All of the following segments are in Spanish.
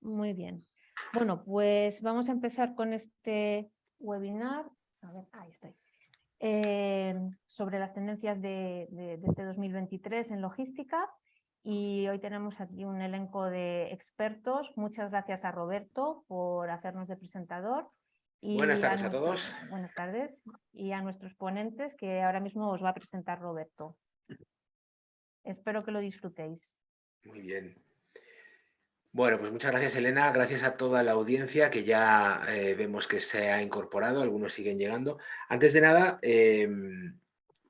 Muy bien. Bueno, pues vamos a empezar con este webinar. A ver, ahí estoy. Sobre las tendencias de este 2023 en logística. Y hoy tenemos aquí un elenco de expertos. Muchas gracias a Roberto por hacernos de presentador. Buenas Y tardes a todos. buenas tardes. Y a nuestros ponentes, que ahora mismo os va a presentar Roberto. Espero que lo disfrutéis. Muy bien. Bueno, pues muchas gracias, Elena. Gracias a toda la audiencia que ya vemos que se ha incorporado. Algunos siguen llegando. Antes de nada,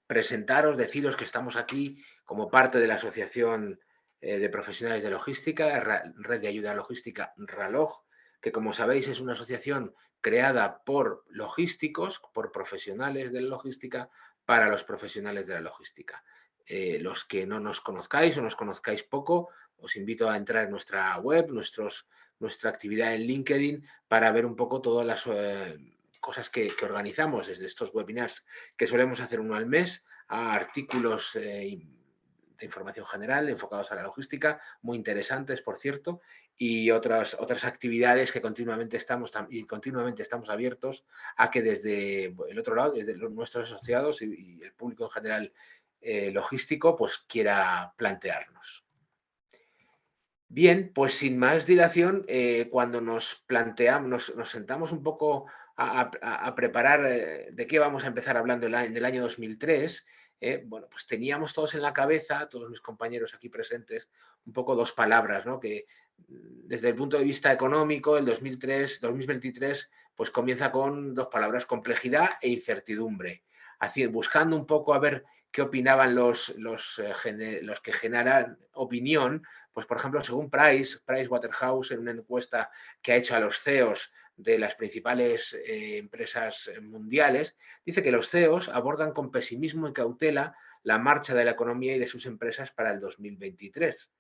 presentaros, deciros que estamos aquí como parte de la Asociación de Profesionales de Logística, Red de Ayuda Logística RALOG, que como sabéis es una asociación creada por logísticos, por profesionales de la logística, para los profesionales de la logística. Los que no nos conozcáis o nos conozcáis poco, os invito a entrar en nuestra web, nuestra actividad en LinkedIn, para ver un poco todas las cosas que organizamos desde estos webinars que solemos hacer uno al mes, a artículos de información general enfocados a la logística, muy interesantes, por cierto, y otras actividades que continuamente estamos abiertos a que desde el otro lado, desde nuestros asociados y el público en general logístico, pues quiera plantearnos. Bien, pues sin más dilación, cuando nos sentamos un poco a preparar de qué vamos a empezar hablando en el año 2003, bueno, pues teníamos todos en la cabeza, todos mis compañeros aquí presentes, un poco dos palabras, ¿no? Que desde el punto de vista económico, el 2023, pues comienza con dos palabras: complejidad e incertidumbre. Así, buscando un poco a ver qué opinaban los que generan opinión. Pues, por ejemplo, según Pricewaterhouse, en una encuesta que ha hecho a los CEOs de las principales empresas mundiales, dice que los CEOs abordan con pesimismo y cautela la marcha de la economía y de sus empresas para el 2023.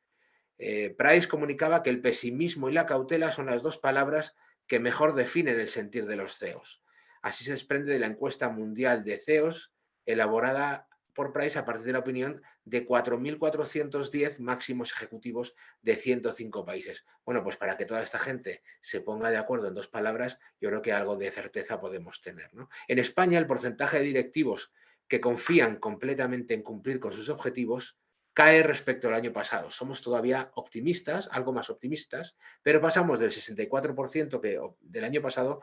Price comunicaba que el pesimismo y la cautela son las dos palabras que mejor definen el sentir de los CEOs. Así se desprende de la encuesta mundial de CEOs elaborada por Price a partir de la opinión de 4.410 máximos ejecutivos de 105 países. Bueno, pues para que toda esta gente se ponga de acuerdo en dos palabras, yo creo que algo de certeza podemos tener, ¿no? En España, el porcentaje de directivos que confían completamente en cumplir con sus objetivos cae respecto al año pasado. Somos todavía optimistas, algo más optimistas, pero pasamos del 64% del año pasado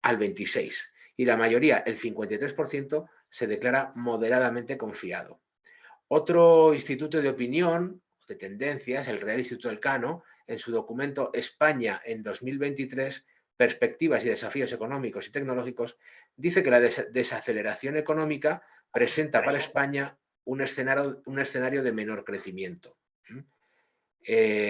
al 26%. Y la mayoría, el 53%, se declara moderadamente confiado. Otro instituto de opinión, de tendencias, el Real Instituto Elcano, en su documento España en 2023, perspectivas y desafíos económicos y tecnológicos, dice que la desaceleración económica presenta para España un escenario de menor crecimiento.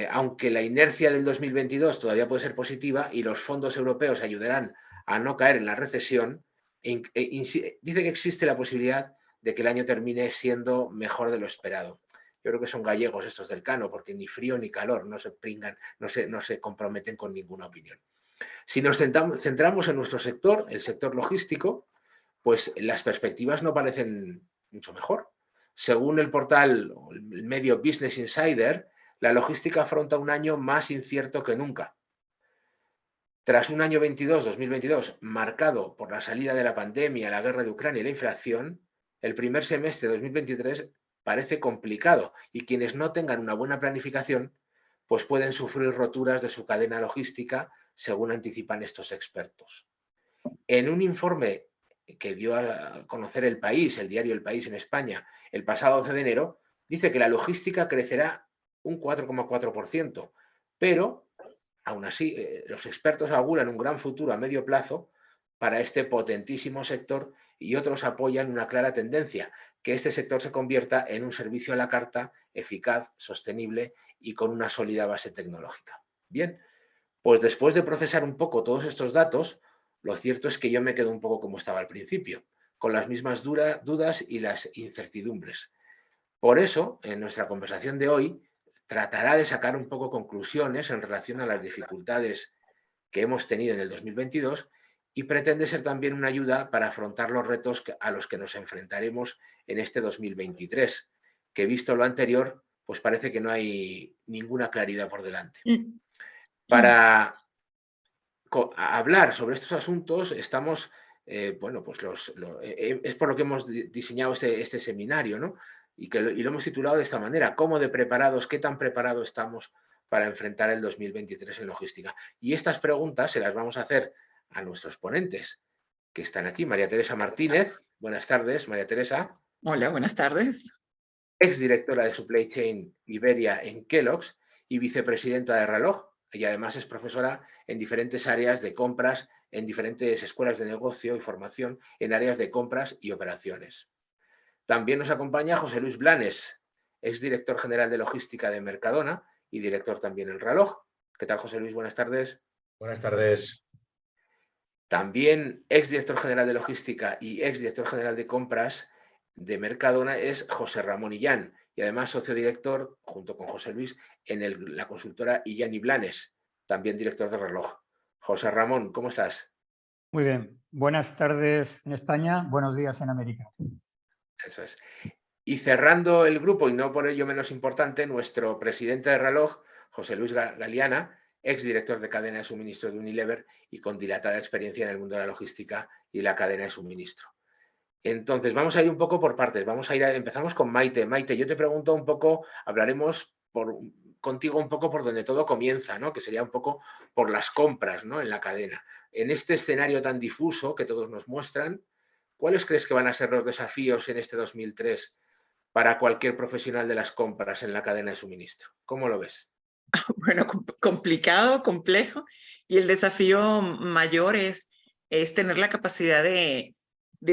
Aunque la inercia del 2022 todavía puede ser positiva y los fondos europeos ayudarán a no caer en la recesión, dice que existe la posibilidad de que el año termine siendo mejor de lo esperado. Yo creo que son gallegos estos del Cano, porque ni frío ni calor, no se pringan, no se comprometen con ninguna opinión. Si nos centramos en nuestro sector, el sector logístico, pues las perspectivas no parecen mucho mejor. Según el portal, el medio Business Insider, la logística afronta un año más incierto que nunca. Tras un año 2022 marcado por la salida de la pandemia, la guerra de Ucrania y la inflación, el primer semestre de 2023 parece complicado y quienes no tengan una buena planificación pues pueden sufrir roturas de su cadena logística, según anticipan estos expertos. En un informe que dio a conocer El País, el diario El País en España, el pasado 11 de enero, dice que la logística crecerá un 4,4%, pero aún así los expertos auguran un gran futuro a medio plazo para este potentísimo sector y otros apoyan una clara tendencia, que este sector se convierta en un servicio a la carta eficaz, sostenible y con una sólida base tecnológica. Bien, pues después de procesar un poco todos estos datos, lo cierto es que yo me quedo un poco como estaba al principio, con las mismas dudas y las incertidumbres. Por eso, en nuestra conversación de hoy, tratará de sacar un poco conclusiones en relación a las dificultades que hemos tenido en el 2022 y pretende ser también una ayuda para afrontar los retos a los que nos enfrentaremos en este 2023, que visto lo anterior, pues parece que no hay ninguna claridad por delante. Para hablar sobre estos asuntos estamos, bueno, pues es por lo que hemos diseñado este seminario, ¿no? Y lo hemos titulado de esta manera: ¿cómo de preparados, qué tan preparados estamos para enfrentar el 2023 en logística? Y estas preguntas se las vamos a hacer a nuestros ponentes que están aquí. María Teresa Martínez, buenas tardes, María Teresa. Hola, buenas tardes. Exdirectora de Supply Chain Iberia en Kellogg's y vicepresidenta de Reloj, y además es profesora en diferentes áreas de compras, en diferentes escuelas de negocio y formación en áreas de compras y operaciones. También nos acompaña José Luis Blanes, exdirector general de logística de Mercadona y director también en Reloj. ¿Qué tal, José Luis? Buenas tardes. Buenas tardes. También exdirector general de logística y exdirector general de compras de Mercadona es José Ramón Illán, y además socio director, junto con José Luis, en la consultora Illán y Blanes, también director de Reloj. José Ramón, ¿cómo estás? Muy bien. Buenas tardes en España, buenos días en América. Eso es. Y cerrando el grupo, y no por ello menos importante, nuestro presidente de Reloj, José Luis Galiana, exdirector de cadena de suministro de Unilever y con dilatada experiencia en el mundo de la logística y la cadena de suministro. Entonces, vamos a ir un poco por partes. Empezamos con Maite. Maite, yo te pregunto un poco, hablaremos contigo un poco por donde todo comienza, ¿no? Que sería un poco por las compras, ¿no? En la cadena. En este escenario tan difuso que todos nos muestran, ¿cuáles crees que van a ser los desafíos en este 2003 para cualquier profesional de las compras en la cadena de suministro? ¿Cómo lo ves? Bueno, complicado, complejo, y el desafío mayor es tener la capacidad de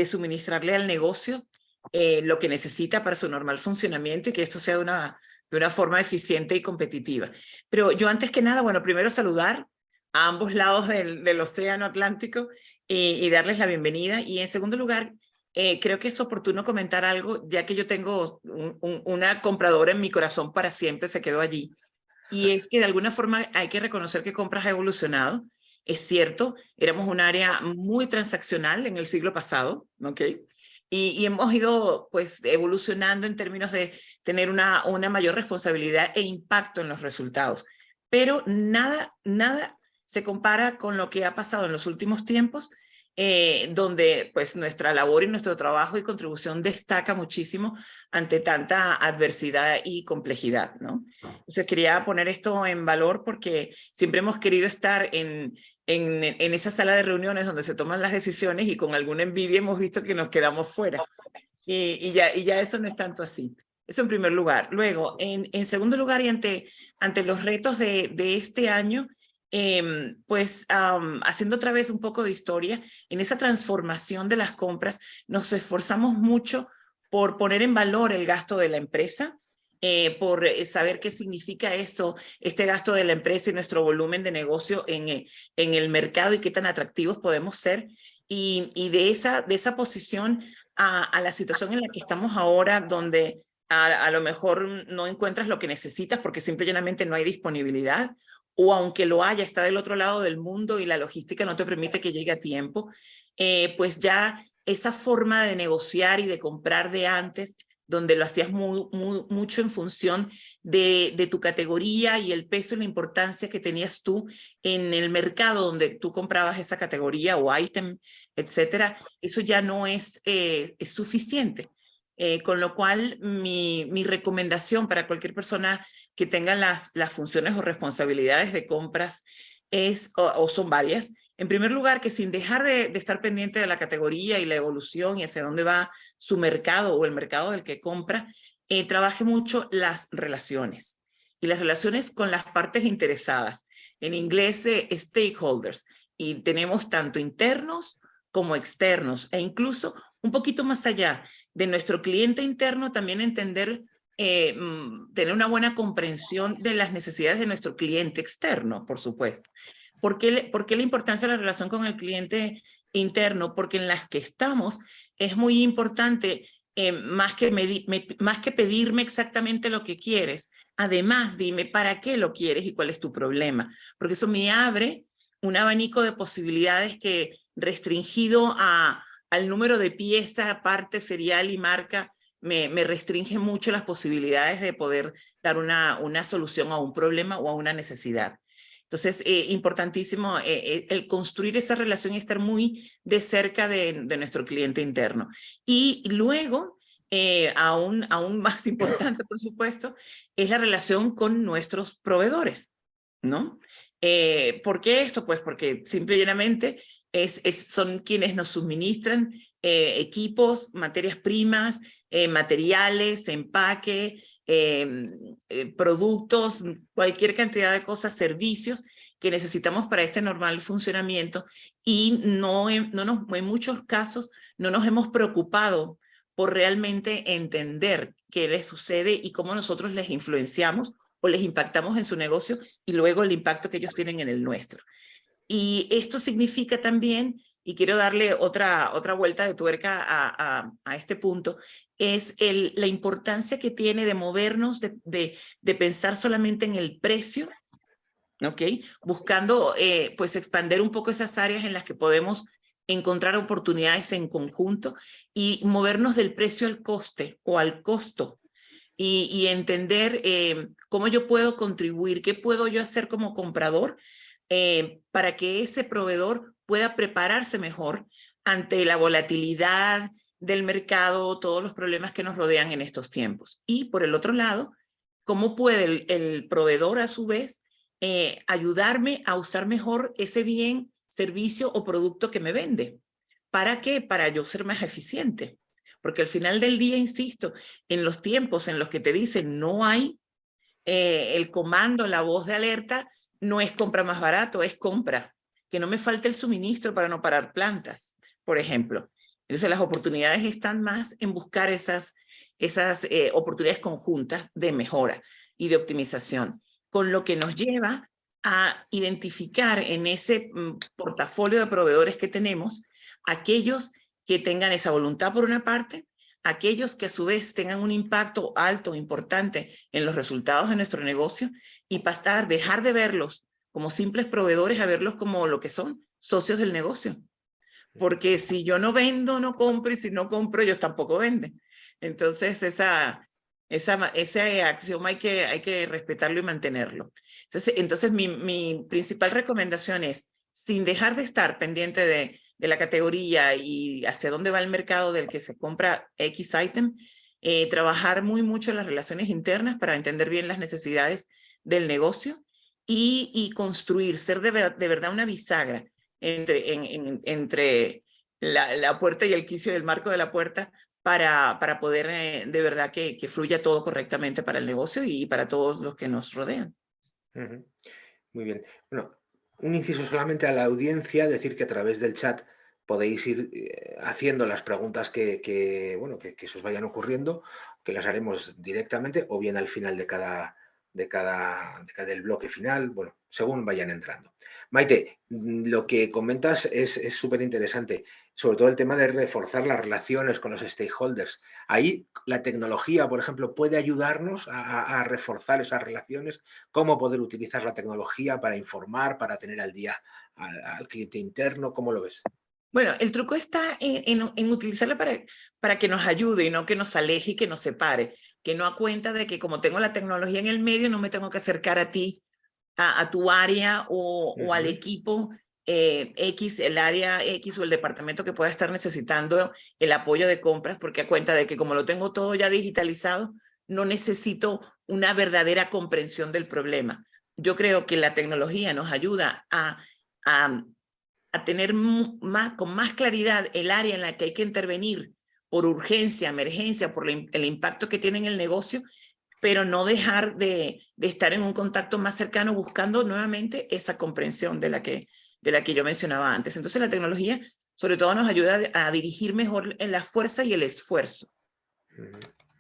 suministrarle al negocio lo que necesita para su normal funcionamiento y que esto sea de una forma eficiente y competitiva. Pero yo antes que nada, bueno, primero saludar a ambos lados del océano Atlántico y darles la bienvenida. Y en segundo lugar, creo que es oportuno comentar algo, ya que yo tengo una compradora en mi corazón para siempre, se quedó allí. Y es que de alguna forma hay que reconocer que compras ha evolucionado. Es cierto, éramos un área muy transaccional en el siglo pasado, ¿ok? Y hemos ido pues evolucionando en términos de tener una mayor responsabilidad e impacto en los resultados. Pero nada se compara con lo que ha pasado en los últimos tiempos, donde pues nuestra labor y nuestro trabajo y contribución destaca muchísimo ante tanta adversidad y complejidad, ¿no? Entonces quería poner esto en valor porque siempre hemos querido estar en esa sala de reuniones donde se toman las decisiones y con alguna envidia hemos visto que nos quedamos fuera. Y ya eso no es tanto así. Eso en primer lugar. Luego, en segundo lugar, y ante los retos de este año, pues haciendo otra vez un poco de historia, en esa transformación de las compras, nos esforzamos mucho por poner en valor el gasto de la empresa, por saber qué significa esto, este gasto de la empresa y nuestro volumen de negocio en el mercado y qué tan atractivos podemos ser. Y de esa posición a la situación en la que estamos ahora, donde a lo mejor no encuentras lo que necesitas porque simple y llanamente no hay disponibilidad, o aunque lo haya, está del otro lado del mundo y la logística no te permite que llegue a tiempo, pues ya esa forma de negociar y de comprar de antes, donde lo hacías mucho en función de tu categoría y el peso y la importancia que tenías tú en el mercado donde tú comprabas esa categoría o ítem, etcétera, eso ya no es suficiente. Con lo cual, mi recomendación para cualquier persona que tenga las funciones o responsabilidades de compras es, o son varias. En primer lugar, que sin dejar de estar pendiente de la categoría y la evolución y hacia dónde va su mercado o el mercado del que compra, trabaje mucho las relaciones y las relaciones con las partes interesadas. En inglés, stakeholders, y tenemos tanto internos como externos e incluso un poquito más allá de nuestro cliente interno, también entender, tener una buena comprensión de las necesidades de nuestro cliente externo, por supuesto. ¿Por qué la importancia de la relación con el cliente interno? Porque en las que estamos es muy importante, más que pedirme exactamente lo que quieres, además dime para qué lo quieres y cuál es tu problema, porque eso me abre un abanico de posibilidades que restringido al número de pieza, parte, serial y marca, me restringe mucho las posibilidades de poder dar una solución a un problema o a una necesidad. Entonces, importantísimo el construir esa relación y estar muy de cerca de nuestro cliente interno. Y luego, aún más importante, por supuesto, es la relación con nuestros proveedores, ¿no? ¿Por qué esto? Pues porque simple y llanamente son quienes nos suministran equipos, materias primas, materiales, empaque, productos, cualquier cantidad de cosas, servicios que necesitamos para este normal funcionamiento, y en muchos casos no nos hemos preocupado por realmente entender qué les sucede y cómo nosotros les influenciamos o les impactamos en su negocio y luego el impacto que ellos tienen en el nuestro. Y esto significa también, y quiero darle otra vuelta de tuerca a este punto, es la importancia que tiene de movernos, de pensar solamente en el precio, ¿ok? Buscando pues expandir un poco esas áreas en las que podemos encontrar oportunidades en conjunto y movernos del precio al coste o al costo. Y entender cómo yo puedo contribuir, qué puedo yo hacer como comprador para que ese proveedor pueda prepararse mejor ante la volatilidad del mercado, todos los problemas que nos rodean en estos tiempos. Y por el otro lado, cómo puede el proveedor a su vez ayudarme a usar mejor ese bien, servicio o producto que me vende. ¿Para qué? Para yo ser más eficiente. Porque al final del día, insisto, en los tiempos en los que te dicen no hay, el comando, la voz de alerta, no es compra más barato, es compra. Que no me falte el suministro para no parar plantas, por ejemplo. Entonces las oportunidades están más en buscar esas oportunidades conjuntas de mejora y de optimización, con lo que nos lleva a identificar en ese portafolio de proveedores que tenemos aquellos que tengan esa voluntad por una parte, aquellos que a su vez tengan un impacto alto, importante en los resultados de nuestro negocio, y dejar de verlos como simples proveedores a verlos como lo que son, socios del negocio. Porque si yo no vendo, no compro, y si no compro, ellos tampoco venden. Entonces ese axioma hay que respetarlo y mantenerlo. Entonces mi principal recomendación es, sin dejar de estar pendiente de la categoría y hacia dónde va el mercado del que se compra X item, trabajar mucho en las relaciones internas para entender bien las necesidades del negocio y construir, ser de verdad una bisagra entre la puerta y el quicio del marco de la puerta para poder de verdad que fluya todo correctamente para el negocio y para todos los que nos rodean. Muy bien. Bueno, un inciso solamente a la audiencia, decir que a través del chat podéis ir haciendo las preguntas que se os vayan ocurriendo, que las haremos directamente o bien al final del bloque final, bueno, según vayan entrando. Maite, lo que comentas es súper interesante, sobre todo el tema de reforzar las relaciones con los stakeholders. Ahí la tecnología, por ejemplo, puede ayudarnos a reforzar esas relaciones. ¿Cómo poder utilizar la tecnología para informar, para tener al día al cliente interno? ¿Cómo lo ves? Bueno, el truco está en utilizarla para que nos ayude y no que nos aleje y que nos separe. Que no a cuenta de que como tengo la tecnología en el medio, no me tengo que acercar a ti, a tu área o al equipo X, el área X o el departamento que pueda estar necesitando el apoyo de compras, porque a cuenta de que como lo tengo todo ya digitalizado, no necesito una verdadera comprensión del problema. Yo creo que la tecnología nos ayuda a tener con más claridad el área en la que hay que intervenir por urgencia, emergencia, por el impacto que tiene en el negocio, pero no dejar de estar en un contacto más cercano buscando nuevamente esa comprensión de la que yo mencionaba antes. Entonces la tecnología sobre todo nos ayuda a dirigir mejor en la fuerza y el esfuerzo.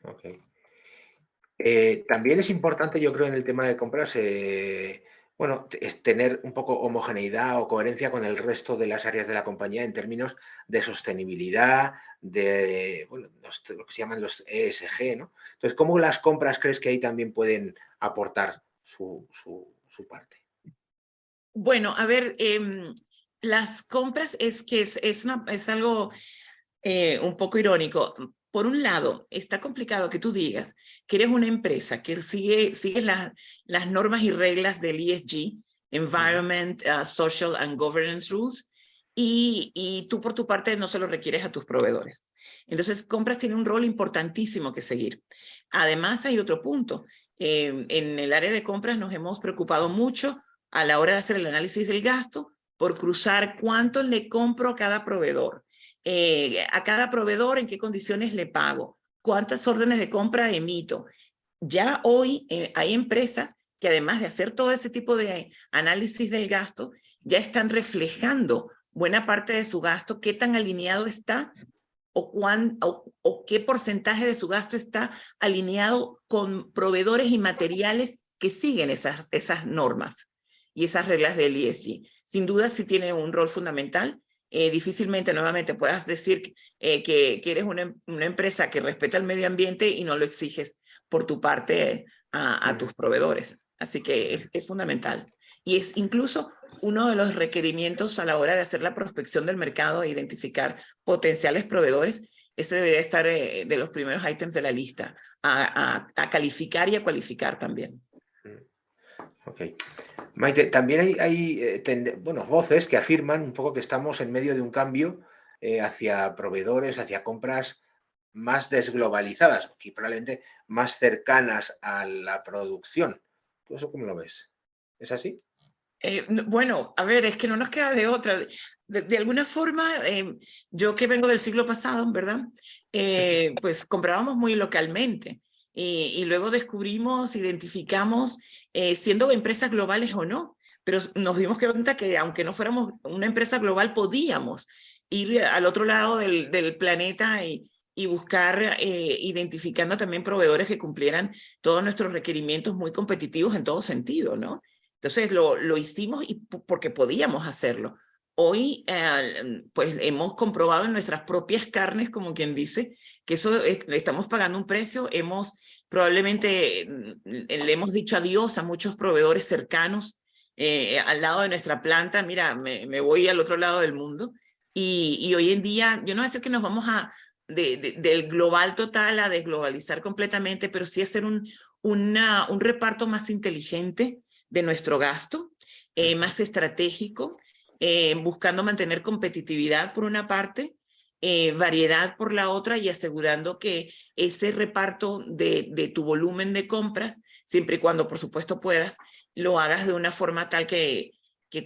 Okay. También es importante, yo creo, en el tema de compras, es tener un poco homogeneidad o coherencia con el resto de las áreas de la compañía en términos de sostenibilidad, de lo que se llaman los ESG, ¿no? Entonces, ¿cómo las compras crees que ahí también pueden aportar su parte? Bueno, a ver, las compras es algo un poco irónico. Por un lado, está complicado que tú digas que eres una empresa que sigue las normas y reglas del ESG, Environment, Social and Governance Rules, y tú por tu parte no se lo requieres a tus proveedores. Entonces, compras tiene un rol importantísimo que seguir. Además, hay otro punto. En el área de compras nos hemos preocupado mucho a la hora de hacer el análisis del gasto por cruzar cuánto le compro a cada proveedor. A cada proveedor, en qué condiciones le pago, cuántas órdenes de compra emito. Ya hoy hay empresas que además de hacer todo ese tipo de análisis del gasto, ya están reflejando buena parte de su gasto, qué tan alineado está o qué porcentaje de su gasto está alineado con proveedores y materiales que siguen esas normas y esas reglas del ESG. Sin duda sí tiene un rol fundamental. Difícilmente nuevamente puedas decir que eres una empresa que respeta el medio ambiente y no lo exiges por tu parte a tus proveedores. Así que es fundamental. Y es incluso uno de los requerimientos a la hora de hacer la prospección del mercado e identificar potenciales proveedores. Este debería estar de los primeros ítems de la lista, a calificar y a cualificar también. Ok. Maite, también hay voces que afirman un poco que estamos en medio de un cambio hacia proveedores, hacia compras más desglobalizadas y probablemente más cercanas a la producción. ¿Tú eso cómo lo ves? ¿Es así? Bueno, a ver, es que no nos queda de otra. De alguna forma, yo que vengo del siglo pasado, ¿verdad? Pues comprábamos muy localmente y luego descubrimos, identificamos, siendo empresas globales o no, pero nos dimos cuenta que aunque no fuéramos una empresa global, podíamos ir al otro lado del planeta y buscar, identificando también proveedores que cumplieran todos nuestros requerimientos muy competitivos en todo sentido, ¿no? Entonces lo hicimos porque podíamos hacerlo. Hoy, pues hemos comprobado en nuestras propias carnes, como quien dice, que eso estamos pagando un precio. Probablemente le hemos dicho adiós a muchos proveedores cercanos al lado de nuestra planta. Mira, me voy al otro lado del mundo. Y hoy en día, yo no voy a decir que nos vamos del global total a desglobalizar completamente, pero sí hacer un reparto más inteligente de nuestro gasto, más estratégico, buscando mantener competitividad por una parte, variedad por la otra y asegurando que ese reparto de tu volumen de compras, siempre y cuando por supuesto puedas, lo hagas de una forma tal que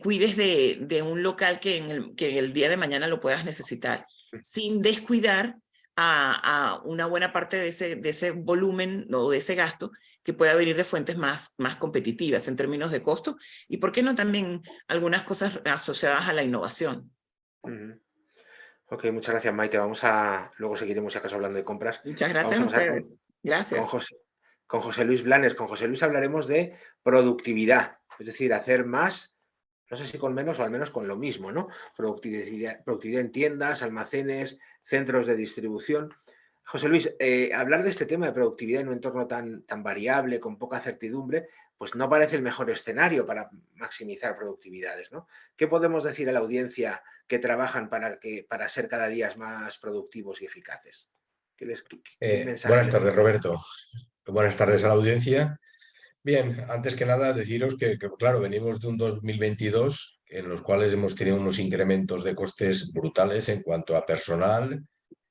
cuides de un local que el día de mañana lo puedas necesitar, sin descuidar a una buena parte de ese volumen o de ese gasto que pueda venir de fuentes más competitivas en términos de costo y, ¿por qué no, también algunas cosas asociadas a la innovación? Ok, muchas gracias, Maite. Luego seguiremos, si acaso, hablando de compras. Muchas gracias a ustedes. Gracias. Con José Luis Blanes. Con José Luis hablaremos de productividad, es decir, hacer más, no sé si con menos o al menos con lo mismo, ¿no? Productividad en tiendas, almacenes, centros de distribución. José Luis, hablar de este tema de productividad en un entorno tan variable, con poca certidumbre, pues no parece el mejor escenario para maximizar productividades, ¿no? ¿Qué podemos decir a la audiencia que trabajan para ser cada día más productivos y eficaces? ¿Qué mensaje Buenas tardes, Roberto. Buenas tardes a la audiencia. Bien, antes que nada deciros que, claro, venimos de un 2022 en los cuales hemos tenido unos incrementos de costes brutales en cuanto a personal,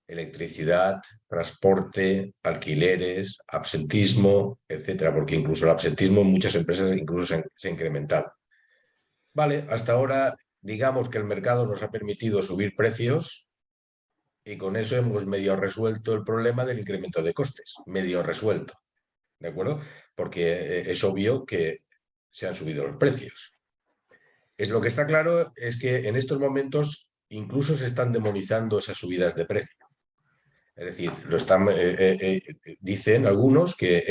electricidad, transporte, alquileres, absentismo, etcétera, porque incluso el absentismo en muchas empresas incluso se ha incrementado. Vale, hasta ahora digamos que el mercado nos ha permitido subir precios y con eso hemos medio resuelto el problema del incremento de costes, medio resuelto, ¿de acuerdo? Porque es obvio que se han subido los precios. Lo que está claro es que en estos momentos incluso se están demonizando esas subidas de precio. Es decir, dicen algunos que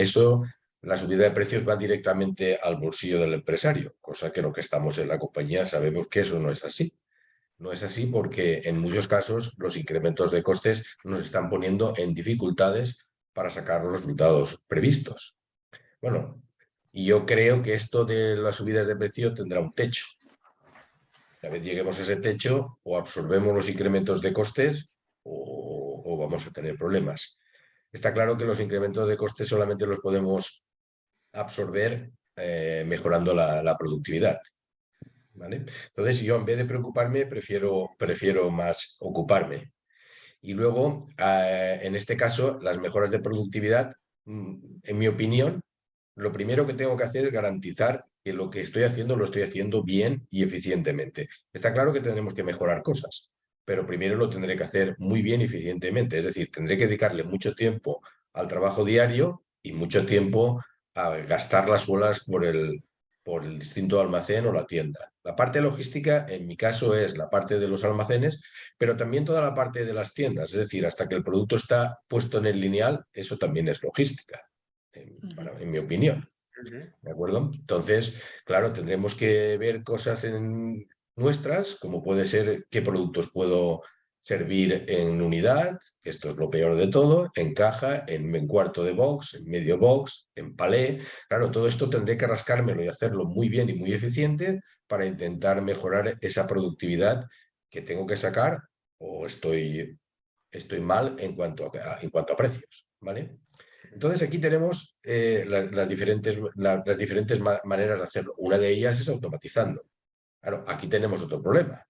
la subida de precios va directamente al bolsillo del empresario, cosa que los que estamos en la compañía sabemos que eso no es así. No es así porque en muchos casos los incrementos de costes nos están poniendo en dificultades para sacar los resultados previstos. Bueno, y yo creo que esto de las subidas de precio tendrá un techo. Una vez lleguemos a ese techo, o absorbemos los incrementos de costes o vamos a tener problemas. Está claro que los incrementos de costes solamente los podemos absorber mejorando la productividad. ¿vale? Entonces yo en vez de preocuparme prefiero más ocuparme. Y luego, en este caso, las mejoras de productividad, en mi opinión, lo primero que tengo que hacer es garantizar que lo que estoy haciendo lo estoy haciendo bien y eficientemente. Está claro que tendremos que mejorar cosas, pero primero lo tendré que hacer muy bien y eficientemente. Es decir, tendré que dedicarle mucho tiempo al trabajo diario y mucho tiempo a gastar las horas por el distinto almacén o la tienda. La parte logística, en mi caso, es la parte de los almacenes, pero también toda la parte de las tiendas. Es decir, hasta que el producto está puesto en el lineal, eso también es logística, en mi opinión. ¿De acuerdo? Entonces, claro, tendremos que ver cosas nuestras, como puede ser qué productos puedo servir en unidad, que esto es lo peor de todo, en caja, en cuarto de box, en medio box, en palé. Claro, todo esto tendré que rascármelo y hacerlo muy bien y muy eficiente para intentar mejorar esa productividad que tengo que sacar o estoy mal en cuanto a precios, ¿vale? Entonces aquí tenemos las diferentes maneras de hacerlo. Una de ellas es automatizando. Claro, aquí tenemos otro problema.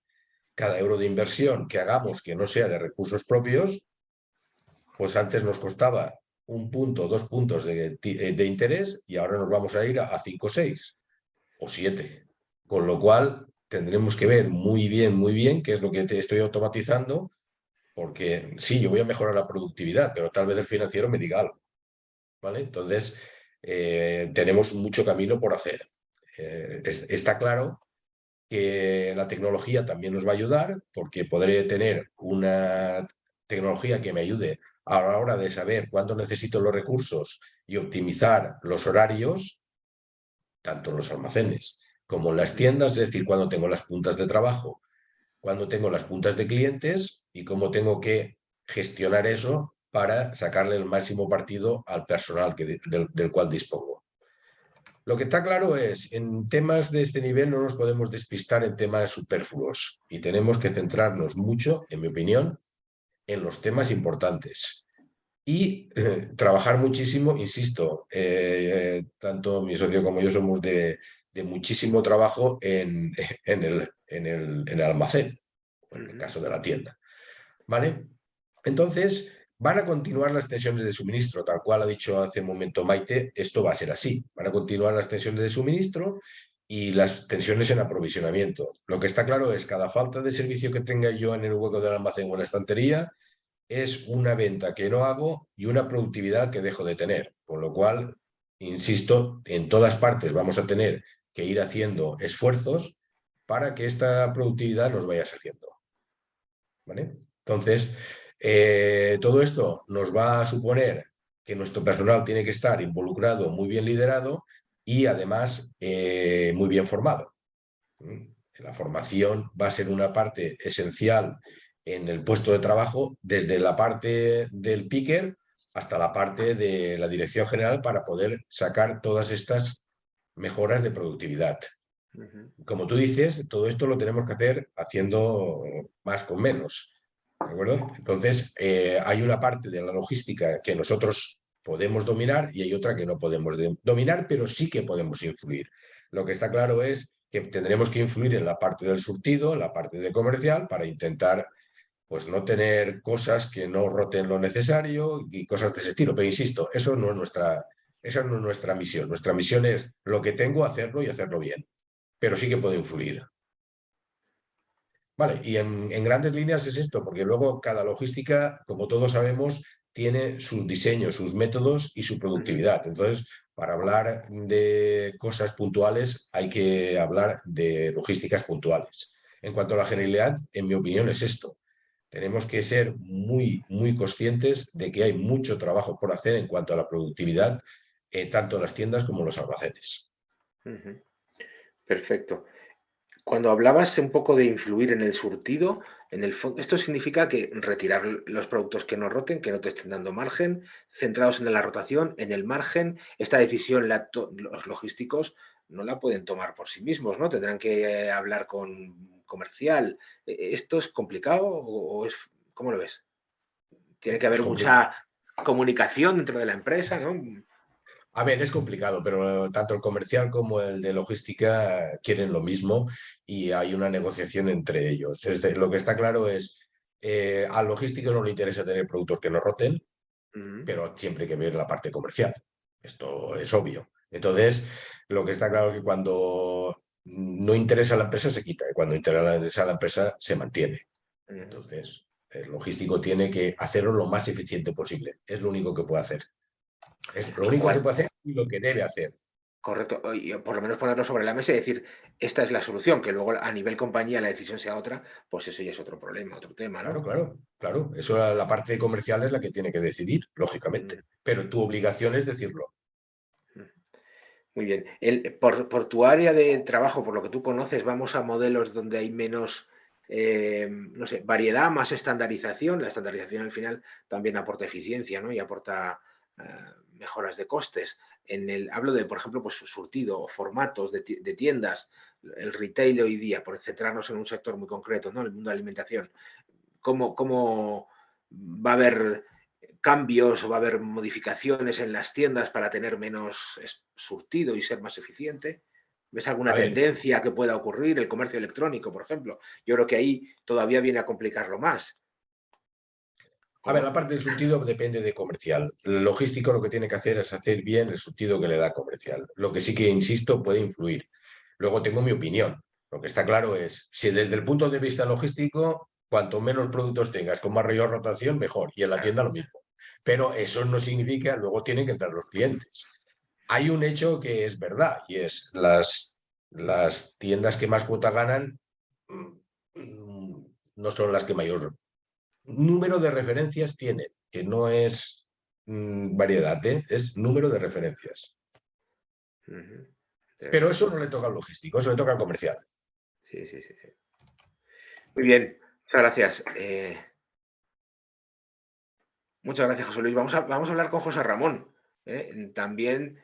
Cada euro de inversión que hagamos que no sea de recursos propios, pues antes nos costaba 1 punto, 2 puntos de interés y ahora nos vamos a ir a 5, 6 o 7. Con lo cual tendremos que ver muy bien qué es lo que estoy automatizando, porque sí, yo voy a mejorar la productividad, pero tal vez el financiero me diga algo. ¿Vale? Entonces, tenemos mucho camino por hacer. Está claro que la tecnología también nos va a ayudar porque podré tener una tecnología que me ayude a la hora de saber cuándo necesito los recursos y optimizar los horarios, tanto en los almacenes como en las tiendas, es decir, cuando tengo las puntas de trabajo, cuando tengo las puntas de clientes y cómo tengo que gestionar eso para sacarle el máximo partido al personal del cual dispongo. Lo que está claro es, en temas de este nivel no nos podemos despistar en temas superfluos y tenemos que centrarnos mucho, en mi opinión, en los temas importantes y trabajar muchísimo, insisto, tanto mi socio como yo somos de muchísimo trabajo en el almacén, en el caso de la tienda. ¿Vale? Entonces, van a continuar las tensiones de suministro, tal cual ha dicho hace un momento Maite, esto va a ser así. Van a continuar las tensiones de suministro y las tensiones en aprovisionamiento. Lo que está claro es que cada falta de servicio que tenga yo en el hueco del almacén o en la estantería es una venta que no hago y una productividad que dejo de tener. Con lo cual, insisto, en todas partes vamos a tener que ir haciendo esfuerzos para que esta productividad nos vaya saliendo. ¿Vale? Entonces, todo esto nos va a suponer que nuestro personal tiene que estar involucrado, muy bien liderado y además muy bien formado. La formación va a ser una parte esencial en el puesto de trabajo, desde la parte del picker hasta la parte de la dirección general para poder sacar todas estas mejoras de productividad. Como tú dices, todo esto lo tenemos que hacer haciendo más con menos. ¿De acuerdo? Entonces, hay una parte de la logística que nosotros podemos dominar y hay otra que no podemos dominar, pero sí que podemos influir. Lo que está claro es que tendremos que influir en la parte del surtido, en la parte de comercial, para intentar pues no tener cosas que no roten lo necesario y cosas de ese estilo. Pero insisto, esa no es nuestra misión. Nuestra misión es lo que tengo, hacerlo y hacerlo bien. Pero sí que puedo influir. Vale, y en grandes líneas es esto, porque luego cada logística, como todos sabemos, tiene sus diseños, sus métodos y su productividad. Entonces, para hablar de cosas puntuales hay que hablar de logísticas puntuales. En cuanto a la generalidad, en mi opinión es esto. Tenemos que ser muy conscientes de que hay mucho trabajo por hacer en cuanto a la productividad, tanto en las tiendas como en los almacenes. Perfecto. Cuando hablabas un poco de influir en el surtido, en el fondo, esto significa que retirar los productos que no roten, que no te estén dando margen, centrados en la rotación, en el margen, esta decisión los logísticos no la pueden tomar por sí mismos, ¿no? Tendrán que hablar con comercial. ¿Esto es complicado o es, cómo lo ves? Tiene que Es haber complicado. mucha comunicación dentro de la empresa, ¿no? A ver, es complicado, pero tanto el comercial como el de logística quieren lo mismo y hay una negociación entre ellos. Lo que está claro es, al logístico no le interesa tener productos que no roten, Ujú. pero siempre hay que ver la parte comercial. Esto es obvio. Entonces, lo que está claro es que cuando no interesa a la empresa se quita y cuando interesa a la empresa se mantiene. Ujú. Entonces, el logístico tiene que hacerlo lo más eficiente posible. Es lo único que puede hacer. Es lo Y único que puede hacer y lo que debe hacer. correcto, y por lo menos ponerlo sobre la mesa y decir, esta es la solución, que luego a nivel compañía la decisión sea otra, pues eso ya es otro problema, otro tema, Claro, ¿no? claro, claro. Eso la parte comercial es la que tiene que decidir, lógicamente. Mm, Pero tu obligación es decirlo. mm. Muy bien. Por tu área de trabajo, por lo que tú conoces, vamos a modelos donde hay menos, no sé, variedad, más estandarización. La estandarización al final también aporta eficiencia, ¿no? Y aporta mejoras de costes. Hablo de, por ejemplo, pues surtido o formatos de tiendas, el retail de hoy día, por centrarnos en un sector muy concreto, ¿no? El mundo de la alimentación. ¿Cómo va a haber cambios o va a haber modificaciones en las tiendas para tener menos surtido y ser más eficiente? ¿Ves alguna A ver, tendencia que pueda ocurrir? El comercio electrónico, por ejemplo. Yo creo que ahí todavía viene a complicarlo más, ¿o la no? parte del surtido depende de comercial. El logístico lo que tiene que hacer es hacer bien el surtido que le da comercial. Lo que sí que, insisto, puede influir. Luego tengo mi opinión. Lo que está claro es, si desde el punto de vista logístico, cuanto menos productos tengas con mayor rotación, mejor. Y en la Claro. tienda lo mismo. Pero eso no significa, luego tienen que entrar los clientes. Hay un hecho que es verdad y es las tiendas que más cuota ganan no son las que mayor número de referencias tienen, que no es variedad, ¿eh? Es número de referencias. Ujú. Pero Interesante. eso no le toca al logístico, eso le toca al comercial. Sí, sí, sí, sí. Muy bien, muchas gracias. Muchas gracias, José Luis. Vamos a hablar con José Ramón, también,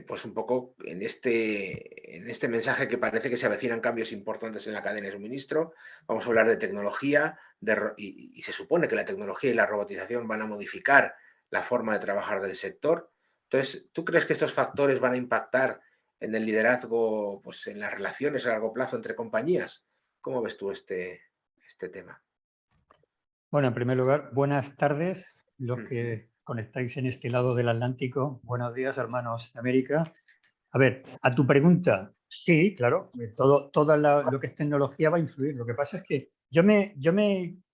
pues un poco en este mensaje que parece que se avecinan cambios importantes en la cadena de suministro. Vamos a hablar de tecnología y se supone que la tecnología y la robotización van a modificar la forma de trabajar del sector. Entonces, ¿tú crees que estos factores van a impactar en el liderazgo, pues en las relaciones a largo plazo entre compañías? ¿Cómo ves tú este tema? Bueno, en primer lugar, buenas tardes. Los Ujú. que conectáis en este lado del Atlántico, buenos días, hermanos de América. A ver, a tu pregunta, sí, claro, todo lo que es tecnología va a influir. Lo que pasa es que yo me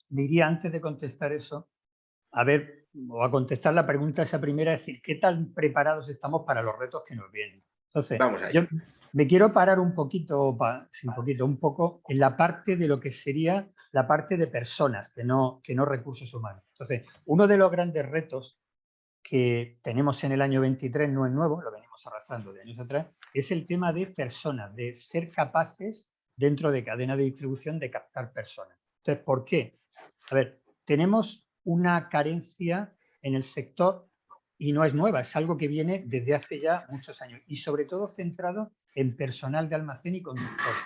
diría antes de contestar eso, a ver, o a contestar la pregunta esa primera, es decir, ¿qué tan preparados estamos para los retos que nos vienen? Entonces, Vamos a yo ello. me quiero parar un poquito, un poco en la parte de lo que sería la parte de personas, que no recursos humanos. Entonces, uno de los grandes retos que tenemos en el año 23 no es nuevo, lo venimos arrastrando de años atrás, es el tema de personas, de ser capaces dentro de cadena de distribución de captar personas. Entonces, ¿por qué? A ver, tenemos una carencia en el sector y no es nueva, es algo que viene desde hace ya muchos años y sobre todo centrado en personal de almacén y conductores.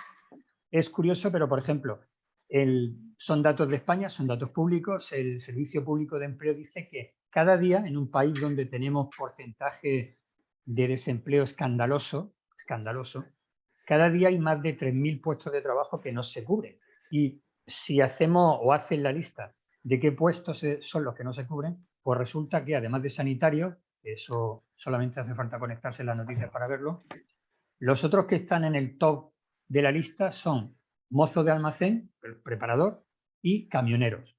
Es curioso, pero por ejemplo, son datos de España, son datos públicos. El Servicio Público de Empleo dice que cada día en un país donde tenemos porcentaje de desempleo escandaloso, cada día hay más de 3.000 puestos de trabajo que no se cubren. Y si hacemos o hacen la lista de qué puestos son los que no se cubren, pues resulta que además de sanitario, eso solamente hace falta conectarse en las noticias para verlo, los otros que están en el top de la lista son mozo de almacén, el preparador, y camioneros.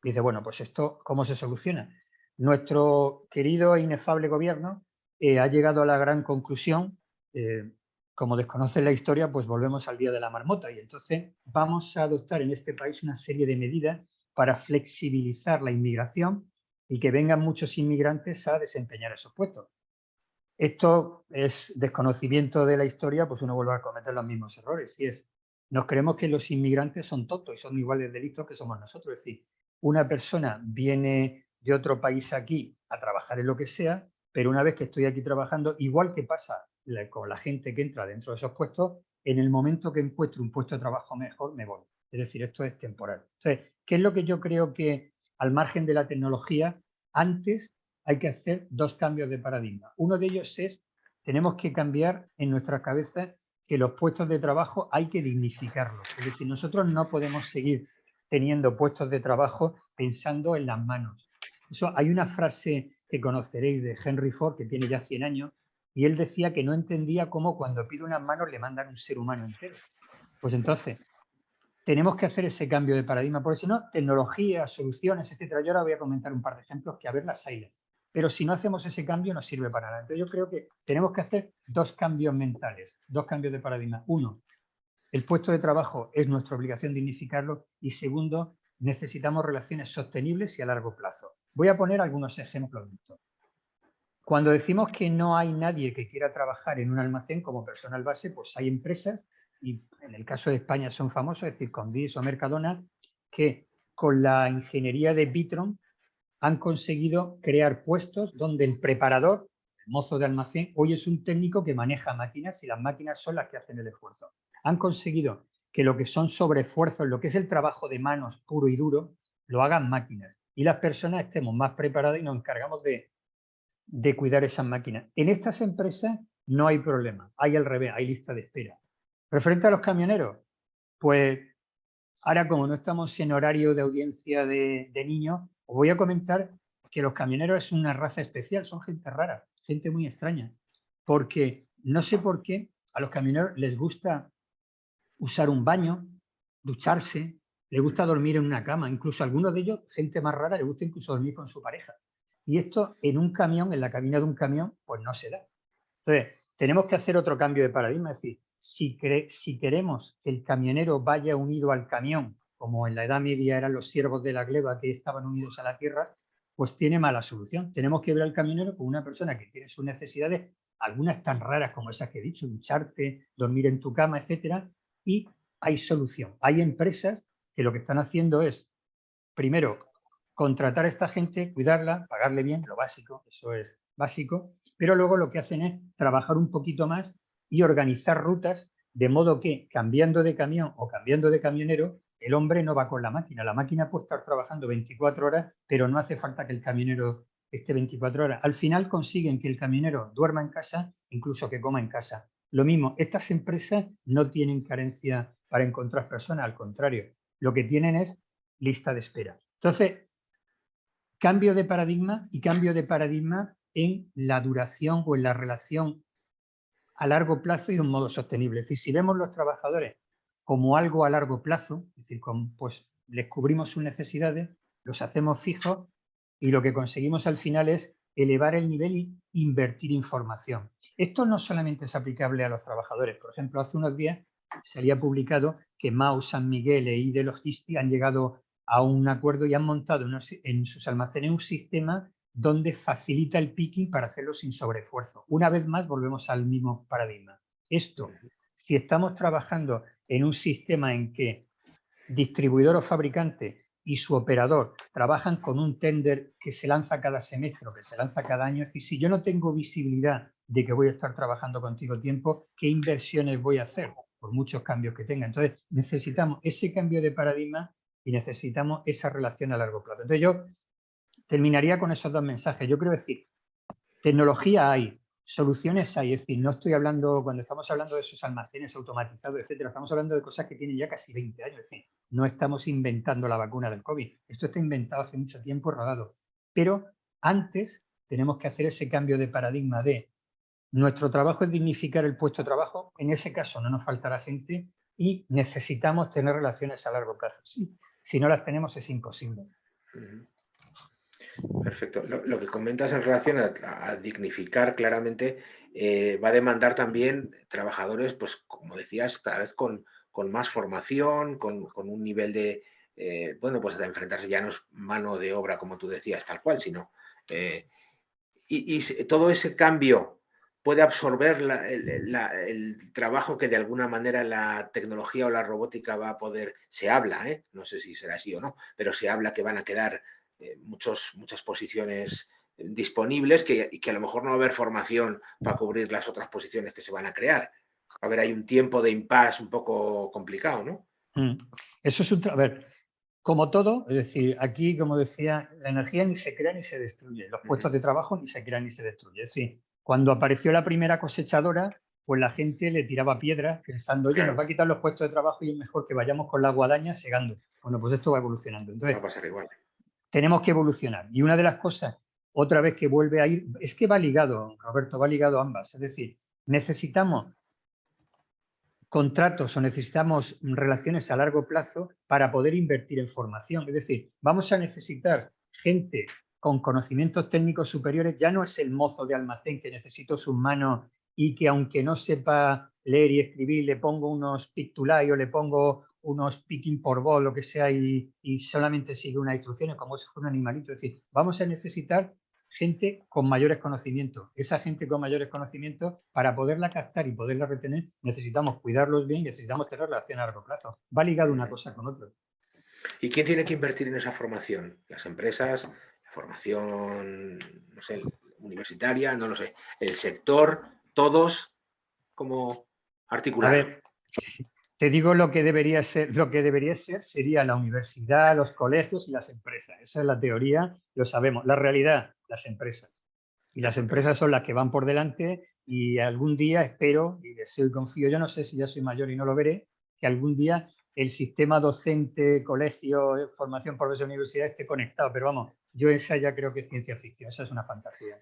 Y dice, bueno, pues esto, ¿cómo se soluciona? Nuestro querido e inefable gobierno ha llegado a la gran conclusión, como desconoce la historia, pues volvemos al día de la marmota y entonces vamos a adoptar en este país una serie de medidas para flexibilizar la inmigración y que vengan muchos inmigrantes a desempeñar esos puestos. Esto es desconocimiento de la historia, pues uno vuelve a cometer los mismos errores. Y nos creemos que los inmigrantes son tontos y son iguales de listos que somos nosotros. Es decir, una persona viene de otro país aquí a trabajar en lo que sea, pero una vez que estoy aquí trabajando, igual que pasa con la gente que entra dentro de esos puestos, en el momento que encuentro un puesto de trabajo mejor, me voy. Es decir, esto es temporal. Entonces, ¿qué es lo que yo creo que, al margen de la tecnología, antes hay que hacer dos cambios de paradigma. Uno de ellos es, tenemos que cambiar en nuestras cabezas que los puestos de trabajo hay que dignificarlos. Es decir, nosotros no podemos seguir teniendo puestos de trabajo pensando en las manos. Hay una frase que conoceréis de Henry Ford, que tiene ya 100 años, y él decía que no entendía cómo cuando pide unas manos le mandan un ser humano entero. Pues entonces, tenemos que hacer ese cambio de paradigma, porque si no, tecnología, soluciones, etcétera. Yo ahora voy a comentar un par de ejemplos que a ver las hay. Pero si no hacemos ese cambio no sirve para nada. Entonces yo creo que tenemos que hacer dos cambios mentales, dos cambios de paradigma. Uno, el puesto de trabajo es nuestra obligación dignificarlo, y segundo, necesitamos relaciones sostenibles y a largo plazo. Voy a poner algunos ejemplos de esto. Cuando decimos que no hay nadie que quiera trabajar en un almacén como personal base, pues hay empresas, y en el caso de España son famosos, es decir, Condis o Mercadona, que con la ingeniería de Vitron han conseguido crear puestos donde el preparador, el mozo de almacén, hoy es un técnico que maneja máquinas y las máquinas son las que hacen el esfuerzo. Han conseguido que lo que son sobreesfuerzos, lo que es el trabajo de manos puro y duro, lo hagan máquinas y las personas estemos más preparadas y nos encargamos de cuidar esas máquinas. En estas empresas no hay problema, hay al revés, hay lista de espera. Referente a los camioneros, pues ahora como no estamos en horario de audiencia de niños, os voy a comentar que los camioneros es una raza especial, son gente rara, gente muy extraña, porque no sé por qué a los camioneros les gusta usar un baño, ducharse, les gusta dormir en una cama, incluso a algunos de ellos, gente más rara, les gusta incluso dormir con su pareja. Y esto en un camión, en la cabina de un camión, pues no se da. Entonces, tenemos que hacer otro cambio de paradigma, es decir, si queremos que el camionero vaya unido al camión, como en la Edad Media eran los siervos de la gleba que estaban unidos a la tierra, pues tiene mala solución. Tenemos que ver al camionero como una persona que tiene sus necesidades, algunas tan raras como esas que he dicho, ducharte, dormir en tu cama, etcétera, y hay solución. Hay empresas que lo que están haciendo es, primero, contratar a esta gente, cuidarla, pagarle bien, lo básico, eso es básico, pero luego lo que hacen es trabajar un poquito más y organizar rutas de modo que, cambiando de camión o cambiando de camionero, el hombre no va con la máquina puede estar trabajando 24 horas, pero no hace falta que el camionero esté 24 horas. Al final consiguen que el camionero duerma en casa, incluso que coma en casa. Lo mismo, estas empresas no tienen carencia para encontrar personas, al contrario, lo que tienen es lista de espera. Entonces, cambio de paradigma y cambio de paradigma en la duración o en la relación a largo plazo y de un modo sostenible. Es decir, si vemos los trabajadores como algo a largo plazo, es decir, pues les cubrimos sus necesidades, los hacemos fijos y lo que conseguimos al final es elevar el nivel y invertir información. Esto no solamente es aplicable a los trabajadores. Por ejemplo, hace unos días se había publicado que Mau, San Miguel e ID Logistics han llegado a un acuerdo y han montado en sus almacenes un sistema donde facilita el picking para hacerlo sin sobreesfuerzo. Una vez más volvemos al mismo paradigma. Esto, si estamos trabajando en un sistema en que distribuidor o fabricante y su operador trabajan con un tender que se lanza cada semestre o que se lanza cada año, es decir, si yo no tengo visibilidad de que voy a estar trabajando contigo tiempo, ¿qué inversiones voy a hacer? Por muchos cambios que tenga. Entonces, necesitamos ese cambio de paradigma y necesitamos esa relación a largo plazo. Entonces, yo terminaría con esos dos mensajes. Yo creo decir, tecnología hay, soluciones hay, es decir, no estoy hablando, cuando estamos hablando de esos almacenes automatizados, etcétera, estamos hablando de cosas que tienen ya casi 20 años, es decir, no estamos inventando la vacuna del COVID, esto está inventado hace mucho tiempo, rodado, pero antes tenemos que hacer ese cambio de paradigma de nuestro trabajo es dignificar el puesto de trabajo, en ese caso no nos faltará gente y necesitamos tener relaciones a largo plazo. Sí, si no las tenemos es imposible. Perfecto. Lo que comentas en relación a dignificar claramente va a demandar también trabajadores, pues como decías, cada vez con más formación, con un nivel de, bueno, pues de enfrentarse ya no es mano de obra, como tú decías, tal cual, sino... y todo ese cambio puede absorber el trabajo que de alguna manera la tecnología o la robótica va a poder, se habla, no sé si será así o no, pero se habla que van a quedar muchas posiciones disponibles y que a lo mejor no va a haber formación para cubrir las otras posiciones que se van a crear. A ver, hay un tiempo de impasse un poco complicado, ¿no? Eso es a ver, como todo, es decir, aquí, como decía, la energía ni se crea ni se destruye, los puestos de trabajo ni se crean ni se destruyen. Es decir, cuando apareció la primera cosechadora, pues la gente le tiraba piedras pensando, oye, nos va a quitar los puestos de trabajo y es mejor que vayamos con la guadaña segando. Bueno, pues esto va evolucionando. Entonces, Va a pasar igual. tenemos que evolucionar. Y una de las cosas, otra vez que vuelve a ir, es que va ligado, Roberto, va ligado a ambas. Es decir, necesitamos contratos o necesitamos relaciones a largo plazo para poder invertir en formación. Es decir, vamos a necesitar gente con conocimientos técnicos superiores. Ya no es el mozo de almacén que necesito sus manos y que aunque no sepa leer y escribir, le pongo unos pictulay o le pongo unos picking por ball, lo que sea, y solamente sigue unas instrucciones como si fuera un animalito. Es decir, vamos a necesitar gente con mayores conocimientos. Esa gente con mayores conocimientos, para poderla captar y poderla retener, necesitamos cuidarlos bien, necesitamos tener relación a largo plazo. Va ligado una cosa con otra. ¿Y quién tiene que invertir en esa formación? ¿Las empresas? ¿La formación, no sé, universitaria? No lo sé. ¿El sector? ¿Todos? ¿Cómo articular? A ver, te digo lo que debería ser. Lo que debería ser sería la universidad, los colegios y las empresas. Esa es la teoría, lo sabemos. La realidad, las empresas. Y las empresas son las que van por delante, y algún día espero y deseo y confío, yo no sé si ya soy mayor y no lo veré, que algún día el sistema docente, colegio, formación, profesor, universidad esté conectado. Pero vamos, yo esa ya creo que es ciencia ficción, esa es una fantasía.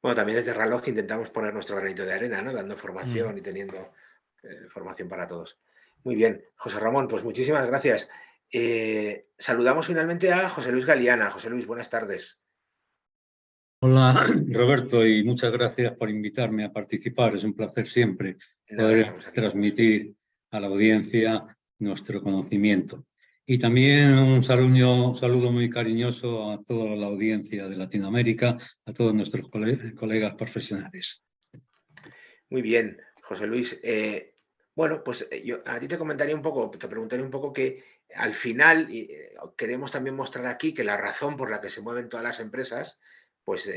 Bueno, también desde Ralog intentamos poner nuestro granito de arena, ¿no? Dando formación y teniendo formación para todos. Muy bien, José Ramón, pues muchísimas gracias. Saludamos finalmente a José Luis Galiana. José Luis, buenas tardes. Hola, Roberto, y muchas gracias por invitarme a participar. Es un placer siempre poder transmitir a la audiencia nuestro conocimiento. Y también un saludo muy cariñoso a toda la audiencia de Latinoamérica, a todos nuestros colegas profesionales. Muy bien, José Luis. Bueno, pues yo a ti te comentaría un poco, te preguntaría un poco que al final queremos también mostrar aquí que la razón por la que se mueven todas las empresas, pues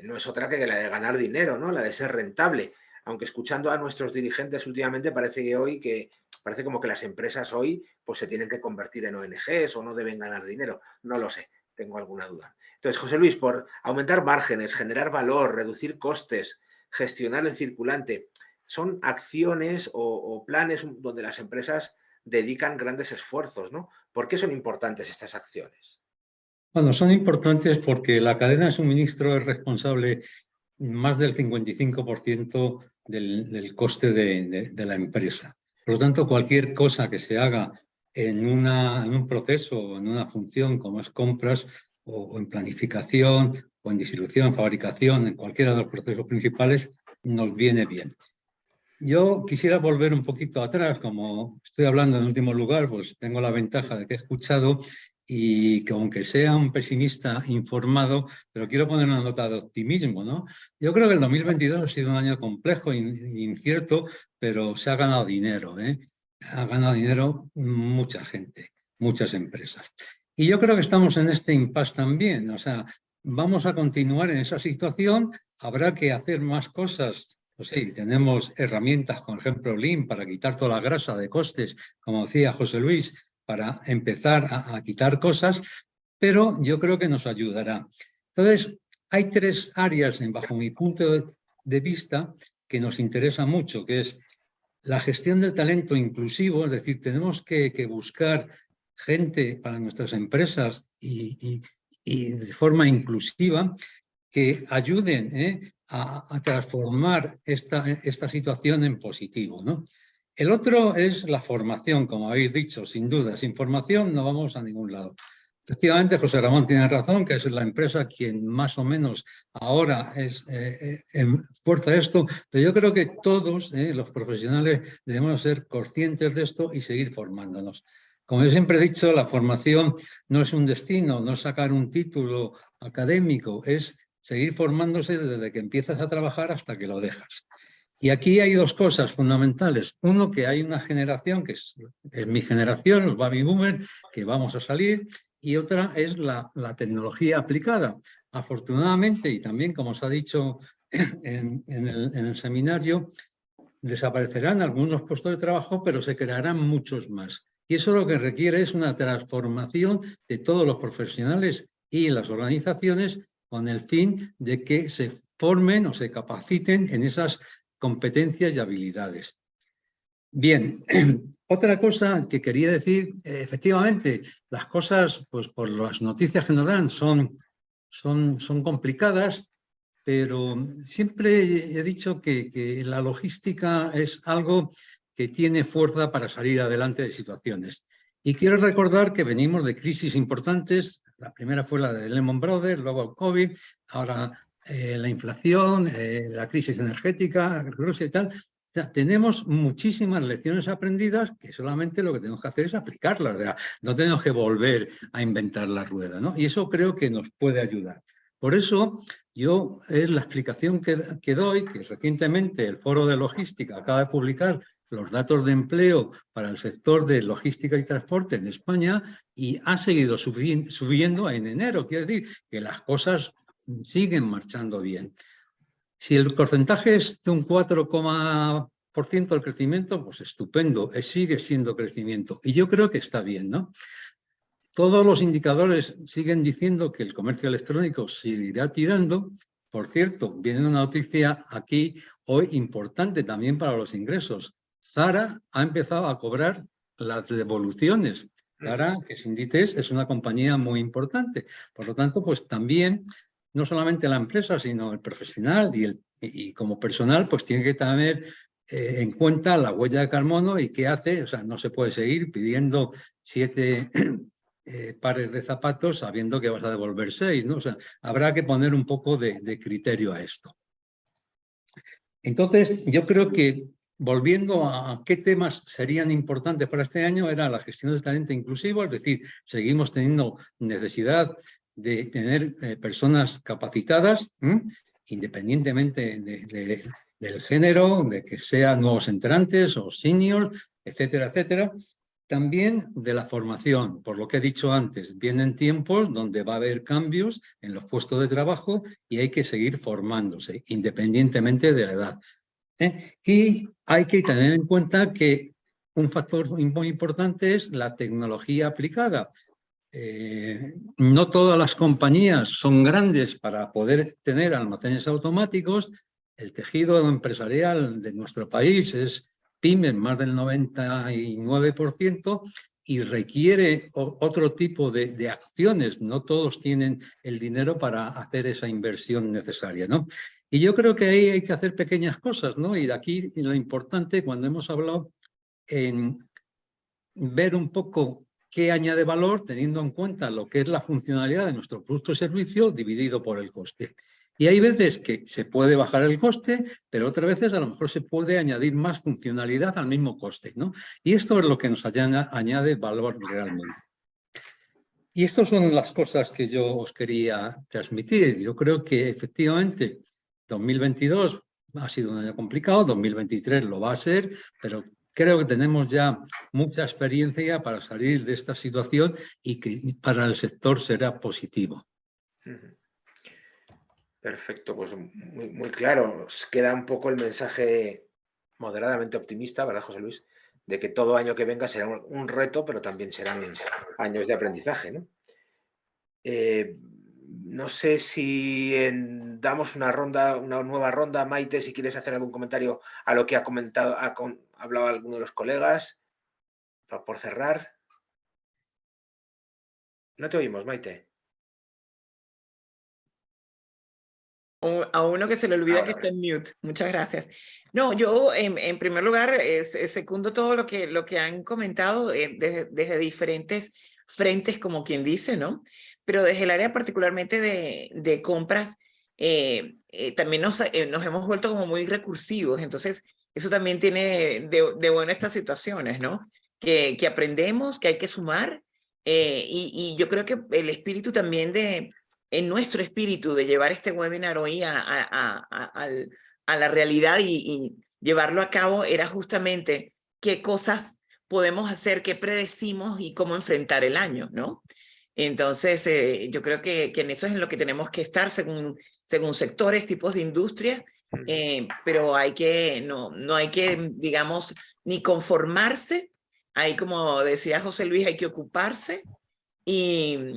no es otra que la de ganar dinero, ¿no? La de ser rentable. Aunque escuchando a nuestros dirigentes últimamente parece como que las empresas hoy pues se tienen que convertir en ONGs o no deben ganar dinero. No lo sé, tengo alguna duda. Entonces, José Luis, por aumentar márgenes, generar valor, reducir costes, gestionar el circulante, son acciones o planes donde las empresas dedican grandes esfuerzos, ¿no? ¿Por qué son importantes estas acciones? Bueno, son importantes porque la cadena de suministro es responsable más del 55% del coste de la empresa. Por lo tanto, cualquier cosa que se haga en un proceso o en una función como es compras o en planificación o en distribución, fabricación, en cualquiera de los procesos principales, nos viene bien. Yo quisiera volver un poquito atrás, como estoy hablando en último lugar, pues tengo la ventaja de que he escuchado y que aunque sea un pesimista informado, pero quiero poner una nota de optimismo, ¿no? Yo creo que el 2022 ha sido un año complejo e incierto, pero se ha ganado dinero, ¿eh? Ha ganado dinero mucha gente, muchas empresas. Y yo creo que estamos en este impasse también, o sea, vamos a continuar en esa situación, habrá que hacer más cosas. Pues sí, tenemos herramientas, por ejemplo, Lean, para quitar toda la grasa de costes, como decía José Luis, para empezar a quitar cosas, pero yo creo que nos ayudará. Entonces, hay tres áreas, bajo mi punto de vista, que nos interesa mucho, que es la gestión del talento inclusivo, es decir, tenemos que buscar gente para nuestras empresas y de forma inclusiva que ayuden a transformar esta situación en positivo, ¿no? El otro es la formación, como habéis dicho, sin duda. Sin formación no vamos a ningún lado. Efectivamente, José Ramón tiene razón, que es la empresa quien más o menos ahora fuerza esto, pero yo creo que todos los profesionales debemos ser conscientes de esto y seguir formándonos. Como yo siempre he dicho, la formación no es un destino, no es sacar un título académico, es seguir formándose desde que empiezas a trabajar hasta que lo dejas. Y aquí hay dos cosas fundamentales. Uno, que hay una generación, que es mi generación, los baby boomers, que vamos a salir, y otra es la tecnología aplicada. Afortunadamente, y también como se ha dicho en el seminario, desaparecerán algunos puestos de trabajo, pero se crearán muchos más. Y eso lo que requiere es una transformación de todos los profesionales y las organizaciones con el fin de que se formen o se capaciten en esas competencias y habilidades. Bien, otra cosa que quería decir, efectivamente, las cosas, pues por las noticias que nos dan, son complicadas, pero siempre he dicho que la logística es algo que tiene fuerza para salir adelante de situaciones. Y quiero recordar que venimos de crisis importantes. La primera fue la de Lehman Brothers, luego el COVID, ahora la inflación, la crisis energética, Rusia y tal. O sea, tenemos muchísimas lecciones aprendidas que solamente lo que tenemos que hacer es aplicarlas. O sea, no tenemos que volver a inventar la rueda, ¿no? Y eso creo que nos puede ayudar. Por eso, yo es la explicación que doy, que recientemente el Foro de Logística acaba de publicar los datos de empleo para el sector de logística y transporte en España y ha seguido subiendo en enero. Quiere decir que las cosas siguen marchando bien. Si el porcentaje es de un 4% del crecimiento, pues estupendo, sigue siendo crecimiento. Y yo creo que está bien, ¿no? Todos los indicadores siguen diciendo que el comercio electrónico seguirá tirando. Por cierto, viene una noticia aquí hoy importante también para los ingresos. Zara ha empezado a cobrar las devoluciones. Zara, que es Inditex, es una compañía muy importante. Por lo tanto, pues también, no solamente la empresa, sino el profesional y como personal, pues tiene que tener en cuenta la huella de carbono y qué hace. O sea, no se puede seguir pidiendo 7 pares de zapatos sabiendo que vas a devolver 6, ¿no? O sea, habrá que poner un poco de criterio a esto. Entonces, yo creo que volviendo a qué temas serían importantes para este año, era la gestión del talento inclusivo, es decir, seguimos teniendo necesidad de tener personas capacitadas, independientemente del género, de que sean nuevos entrantes o seniors, etcétera, etcétera. También de la formación, por lo que he dicho antes, vienen tiempos donde va a haber cambios en los puestos de trabajo y hay que seguir formándose, independientemente de la edad. Y hay que tener en cuenta que un factor muy importante es la tecnología aplicada. No todas las compañías son grandes para poder tener almacenes automáticos. El tejido empresarial de nuestro país es pymes, más del 99%, y requiere otro tipo de acciones. No todos tienen el dinero para hacer esa inversión necesaria, ¿no? Y yo creo que ahí hay que hacer pequeñas cosas, ¿no? Y de aquí lo importante, cuando hemos hablado en ver un poco qué añade valor, teniendo en cuenta lo que es la funcionalidad de nuestro producto o servicio dividido por el coste. Y hay veces que se puede bajar el coste, pero otras veces a lo mejor se puede añadir más funcionalidad al mismo coste, ¿no? Y esto es lo que nos añade valor realmente. Y estas son las cosas que yo os quería transmitir. Yo creo que efectivamente 2022 ha sido un año complicado, 2023 lo va a ser, pero creo que tenemos ya mucha experiencia para salir de esta situación y que para el sector será positivo. Perfecto, pues muy claro. Nos queda un poco el mensaje moderadamente optimista, ¿verdad, José Luis? De que todo año que venga será un reto, pero también serán años de aprendizaje, ¿no? No sé si damos una nueva ronda, Maite, si quieres hacer algún comentario a lo que ha hablado alguno de los colegas, por cerrar. No te oímos, Maite. A uno que se le olvida Ahora, que está en mute. Muchas gracias. No, yo en primer lugar secundo todo lo que han comentado desde diferentes frentes, como quien dice, ¿no? Pero desde el área particularmente de compras, también nos hemos vuelto como muy recursivos. Entonces, eso también tiene de bueno estas situaciones, ¿no? Que aprendemos, que hay que sumar. Y yo creo que el espíritu también en nuestro espíritu de llevar este webinar hoy a la realidad y llevarlo a cabo era justamente qué cosas podemos hacer, qué predecimos y cómo enfrentar el año, ¿no? Entonces, yo creo que en eso es en lo que tenemos que estar según sectores, tipos de industria, pero no hay que, digamos, ni conformarse Ahí, como decía José Luis, hay que ocuparse y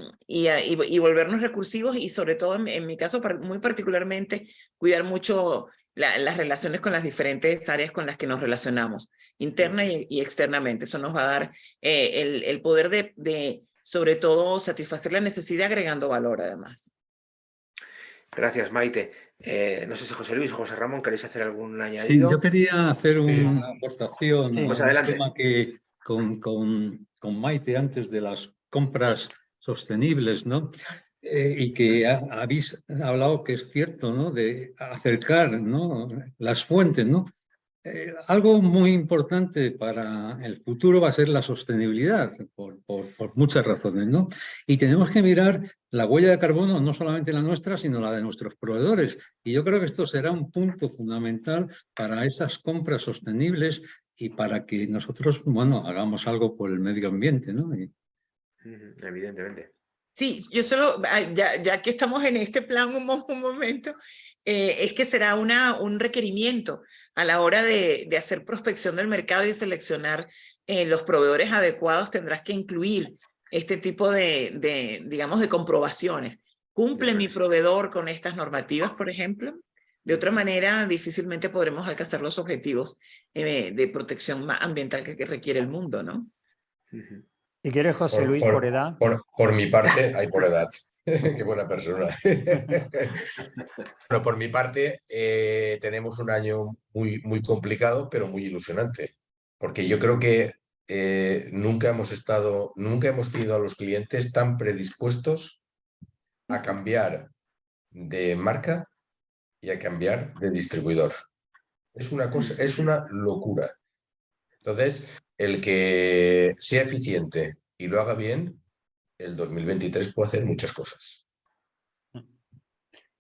volvernos recursivos y sobre todo en mi caso muy particularmente cuidar mucho las relaciones con las diferentes áreas con las que nos relacionamos, interna y externamente. Eso nos va a dar el poder de sobre todo satisfacer la necesidad agregando valor además. Gracias, Maite. No sé si José Luis o José Ramón queréis hacer algún Sí, añadido. yo quería hacer una aportación Sí. a Pues un adelante. tema que con Maite antes de las compras sostenibles, ¿no? Y que habéis hablado que es cierto, ¿no? De acercar, ¿no? Las fuentes, ¿no? Algo muy importante para el futuro va a ser la sostenibilidad, por muchas razones, ¿no? Y tenemos que mirar la huella de carbono, no solamente la nuestra, sino la de nuestros proveedores. Y yo creo que esto será un punto fundamental para esas compras sostenibles y para que nosotros, bueno, hagamos algo por el medio ambiente, ¿no? Evidentemente. Sí, yo solo, ya que estamos en este plan un momento, es que será un requerimiento a la hora de hacer prospección del mercado y seleccionar los proveedores adecuados. Tendrás que incluir este tipo digamos, de comprobaciones. ¿Cumple mi proveedor con estas normativas, por ejemplo? De otra manera, difícilmente podremos alcanzar los objetivos de protección ambiental que requiere el mundo, ¿no? Si quieres, José Luis, por edad. Por mi parte, hay por edad. Qué buena persona. Bueno, por mi parte, tenemos un año muy complicado, pero muy ilusionante. Porque yo creo que nunca hemos tenido a los clientes tan predispuestos a cambiar de marca y a cambiar de distribuidor. Es una locura. Entonces, el que sea eficiente y lo haga bien, el 2023 puede hacer muchas cosas.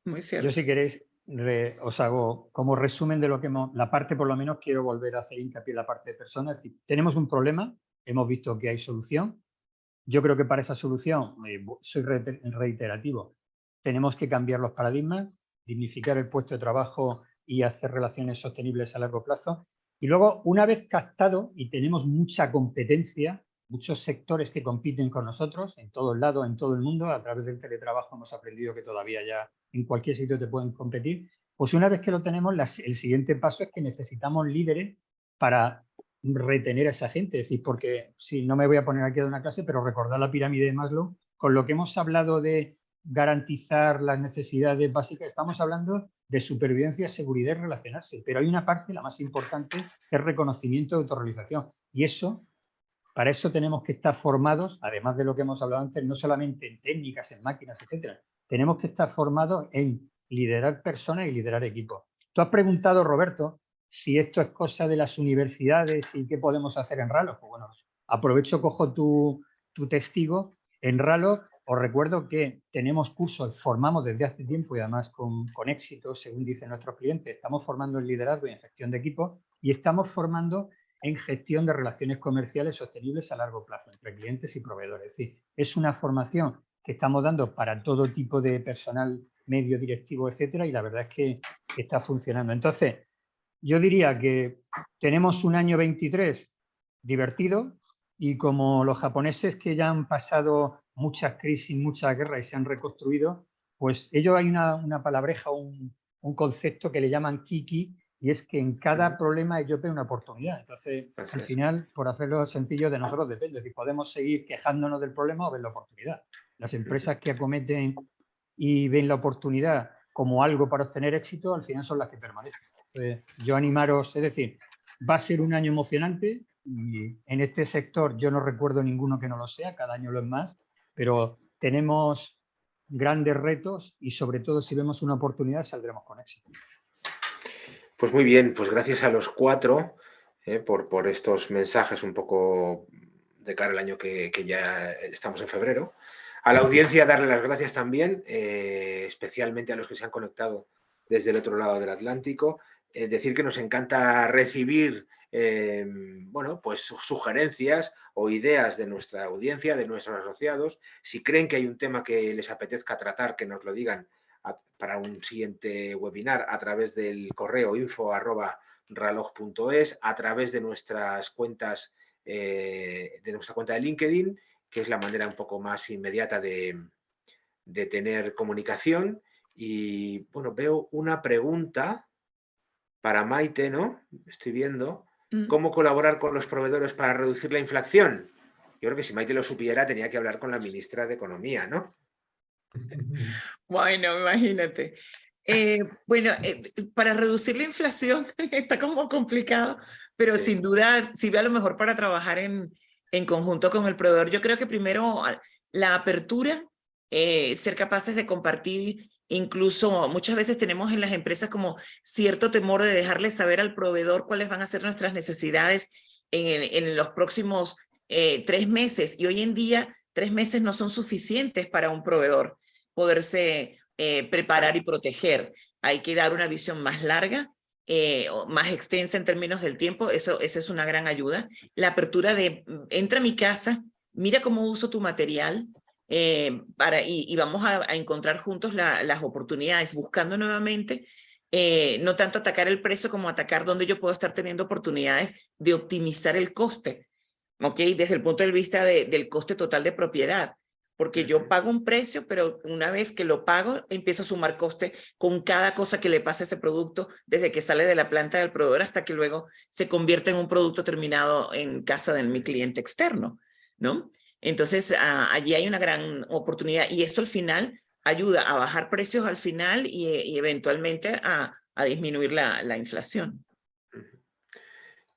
Muy cierto. Yo, si queréis, os hago como resumen de lo que la parte, por lo menos, quiero volver a hacer hincapié en la parte de personas. Es decir, tenemos un problema, hemos visto que hay solución. Yo creo que para esa solución, soy reiterativo, tenemos que cambiar los paradigmas, dignificar el puesto de trabajo y hacer relaciones sostenibles a largo plazo. Y luego, una vez captado y tenemos mucha competencia, muchos sectores que compiten con nosotros en todos lados, en todo el mundo, a través del teletrabajo hemos aprendido que todavía ya en cualquier sitio te pueden competir, pues una vez que lo tenemos, el siguiente paso es que necesitamos líderes para retener a esa gente. Es decir, porque si no me voy a poner aquí a dar una clase, pero recordar la pirámide de Maslow, con lo que hemos hablado de garantizar las necesidades básicas, estamos hablando de supervivencia, seguridad y relacionarse. Pero hay una parte, la más importante, que es reconocimiento de autorrealización. Y eso, para eso tenemos que estar formados, además de lo que hemos hablado antes, no solamente en técnicas, en máquinas, etcétera. Tenemos que estar formados en liderar personas y liderar equipos. Tú has preguntado, Roberto, si esto es cosa de las universidades y qué podemos hacer en RALOC. Pues bueno, aprovecho, cojo tu testigo. En RALOC os recuerdo que tenemos cursos, formamos desde hace tiempo y además con éxito, según dicen nuestros clientes. Estamos formando en liderazgo y en gestión de equipos y estamos formando en gestión de relaciones comerciales sostenibles a largo plazo entre clientes y proveedores. Es decir, es una formación que estamos dando para todo tipo de personal medio, directivo, etcétera, y la verdad es que está funcionando. Entonces, yo diría que tenemos un año 23 divertido y como los japoneses que ya han pasado muchas crisis, muchas guerras y se han reconstruido, pues ellos hay una palabreja, un concepto que le llaman kiki, y es que en cada problema ellos ven una oportunidad. Entonces, al final, por hacerlo sencillo, de nosotros depende. Es decir, podemos seguir quejándonos del problema o ver la oportunidad. Las empresas que acometen y ven la oportunidad como algo para obtener éxito, al final son las que permanecen. Entonces, yo animaros, es decir, va a ser un año emocionante y en este sector yo no recuerdo ninguno que no lo sea, cada año lo es más, pero tenemos grandes retos y sobre todo si vemos una oportunidad saldremos con éxito. Pues muy bien, pues gracias a los cuatro por estos mensajes un poco de cara al año que ya estamos en febrero. A la audiencia darle las gracias también, especialmente a los que se han conectado desde el otro lado del Atlántico. Decir que nos encanta recibir bueno, pues sugerencias o ideas de nuestra audiencia, de nuestros asociados. Si creen que hay un tema que les apetezca tratar, que nos lo digan para un siguiente webinar a través del correo info@ralog.es, a través de nuestras cuentas nuestra cuenta de LinkedIn, que es la manera un poco más inmediata de tener comunicación. Y bueno, veo una pregunta para Maite, ¿no? Estoy viendo. ¿Cómo colaborar con los proveedores para reducir la inflación? Yo creo que si Maite lo supiera, tenía que hablar con la ministra de Economía, ¿no? Bueno, imagínate. Bueno, para reducir la inflación está como complicado, pero Sí. sin duda sirve a lo mejor para trabajar en conjunto con el proveedor. Yo creo que primero la apertura, ser capaces de compartir, incluso muchas veces tenemos en las empresas como cierto temor de dejarle saber al proveedor cuáles van a ser nuestras necesidades en los próximos 3 meses. Y hoy en día 3 meses no son suficientes para un proveedor poderse preparar y proteger. Hay que dar una visión más larga, más extensa en términos del tiempo. Eso es una gran ayuda. La apertura de entra a mi casa, mira cómo uso tu material y vamos a encontrar juntos las oportunidades, buscando nuevamente no tanto atacar el precio como atacar donde yo puedo estar teniendo oportunidades de optimizar el coste, ¿ok? Desde el punto de vista del coste total de propiedad. Porque yo pago un precio, pero una vez que lo pago, empiezo a sumar coste con cada cosa que le pasa a ese producto, desde que sale de la planta del proveedor hasta que luego se convierte en un producto terminado en casa de mi cliente externo, ¿no? Entonces, allí hay una gran oportunidad y esto al final ayuda a bajar precios al final y eventualmente a disminuir la inflación.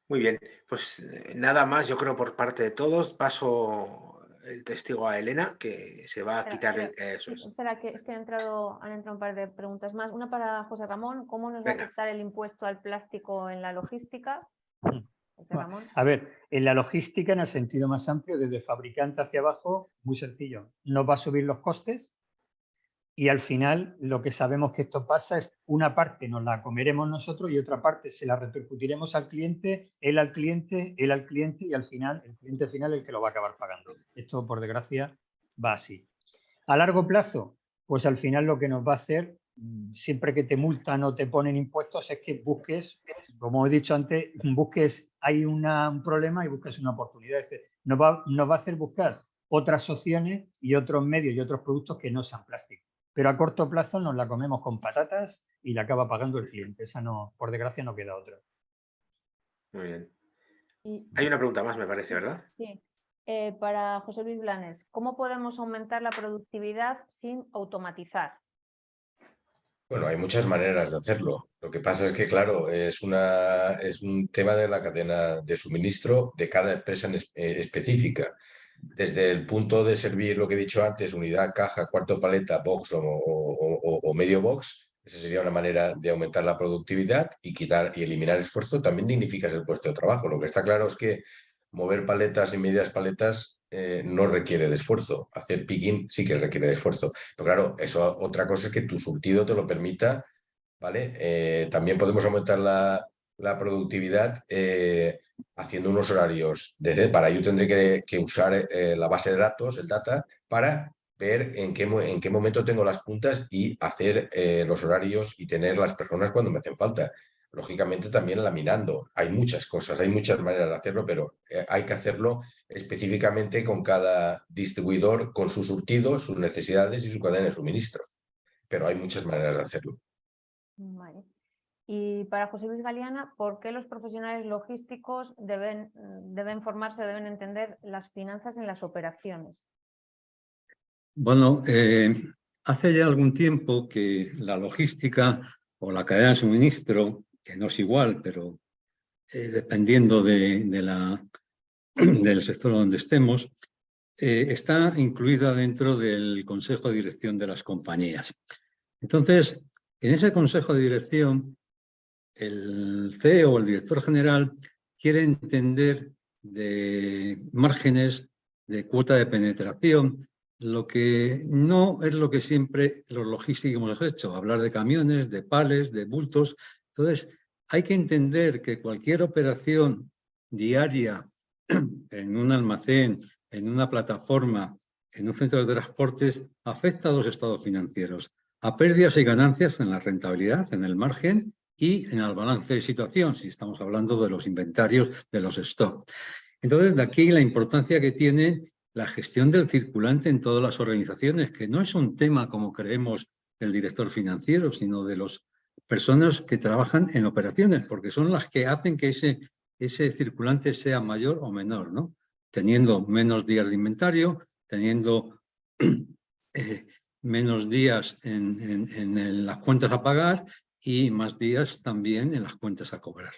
Muy bien, pues nada más, yo creo, por parte de todos. Paso el testigo a Elena, que se va a quitar eso. Espera, que es que han entrado un par de preguntas más. Una para José Ramón. ¿Cómo nos va a afectar el impuesto al plástico en la logística? José Ramón. A ver, en la logística, en el sentido más amplio, desde fabricante hacia abajo, muy sencillo. Nos va a subir los costes y al final lo que sabemos que esto pasa es una parte nos la comeremos nosotros y otra parte se la repercutiremos al cliente, él al cliente, él al cliente y al final el cliente final es el que lo va a acabar pagando. Esto, por desgracia, va así. A largo plazo, pues al final lo que nos va a hacer, siempre que te multan o te ponen impuestos, es que busques, como he dicho antes, hay un problema y busques una oportunidad. Es decir, nos va a hacer buscar otras opciones y otros medios y otros productos que no sean plásticos. Pero a corto plazo nos la comemos con patatas y la acaba pagando el cliente. Esa no, por desgracia, no queda otra. Muy bien. Hay una pregunta más, me parece, ¿verdad? Sí. Para José Luis Blanes, ¿cómo podemos aumentar la productividad sin automatizar? Bueno, hay muchas maneras de hacerlo. Lo que pasa es que, claro, es un tema de la cadena de suministro de cada empresa específica. Desde el punto de servir lo que he dicho antes, unidad, caja, cuarto paleta, box o medio box, esa sería una manera de aumentar la productividad y quitar y eliminar esfuerzo. También dignificas el puesto de trabajo. Lo que está claro es que mover paletas y medias paletas no requiere de esfuerzo. Hacer picking sí que requiere de esfuerzo. Pero claro, eso otra cosa es que tu surtido te lo permita, ¿vale? También podemos aumentar la productividad haciendo unos horarios. Para ello tendré que usar la base de datos, el data, para ver en qué momento tengo las puntas y hacer los horarios y tener las personas cuando me hacen falta. Lógicamente también laminando. Hay muchas cosas, hay muchas maneras de hacerlo, pero hay que hacerlo específicamente con cada distribuidor, con su surtido, sus necesidades y su cadena de suministro. Pero hay muchas maneras de hacerlo. Vale. Y para José Luis Galeana, ¿por qué los profesionales logísticos deben formarse, deben entender las finanzas en las operaciones? Bueno, hace ya algún tiempo que la logística o la cadena de suministro, que no es igual, pero dependiendo del sector donde estemos, está incluida dentro del Consejo de Dirección de las compañías. Entonces, en ese Consejo de Dirección, el CEO, el director general, quiere entender de márgenes, de cuota de penetración, lo que no es lo que siempre los logísticos hemos hecho, hablar de camiones, de palets, de bultos. Entonces, hay que entender que cualquier operación diaria en un almacén, en una plataforma, en un centro de transportes, afecta a los estados financieros, a pérdidas y ganancias en la rentabilidad, en el margen y en el balance de situación, si estamos hablando de los inventarios, de los stocks. Entonces, de aquí la importancia que tiene la gestión del circulante en todas las organizaciones, que no es un tema, como creemos, del director financiero, sino de las personas que trabajan en operaciones, porque son las que hacen que ese circulante sea mayor o menor, ¿no? Teniendo menos días de inventario, teniendo menos días en las cuentas a pagar y más días también en las cuentas a cobrar.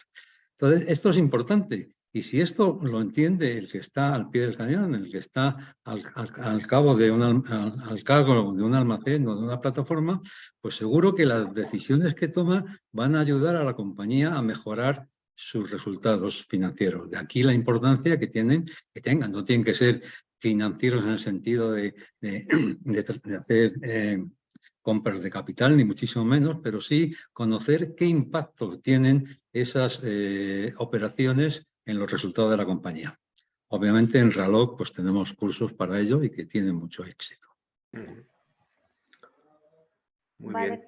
Entonces, esto es importante. Y si esto lo entiende el que está al pie del cañón, el que está al cargo de un almacén o de una plataforma, pues seguro que las decisiones que toma van a ayudar a la compañía a mejorar sus resultados financieros. De aquí la importancia que tengan. No tienen que ser financieros en el sentido de hacer compras de capital, ni muchísimo menos, pero sí conocer qué impacto tienen esas operaciones en los resultados de la compañía. Obviamente en Ralog pues tenemos cursos para ello y que tienen mucho éxito. Muy Vale, bien.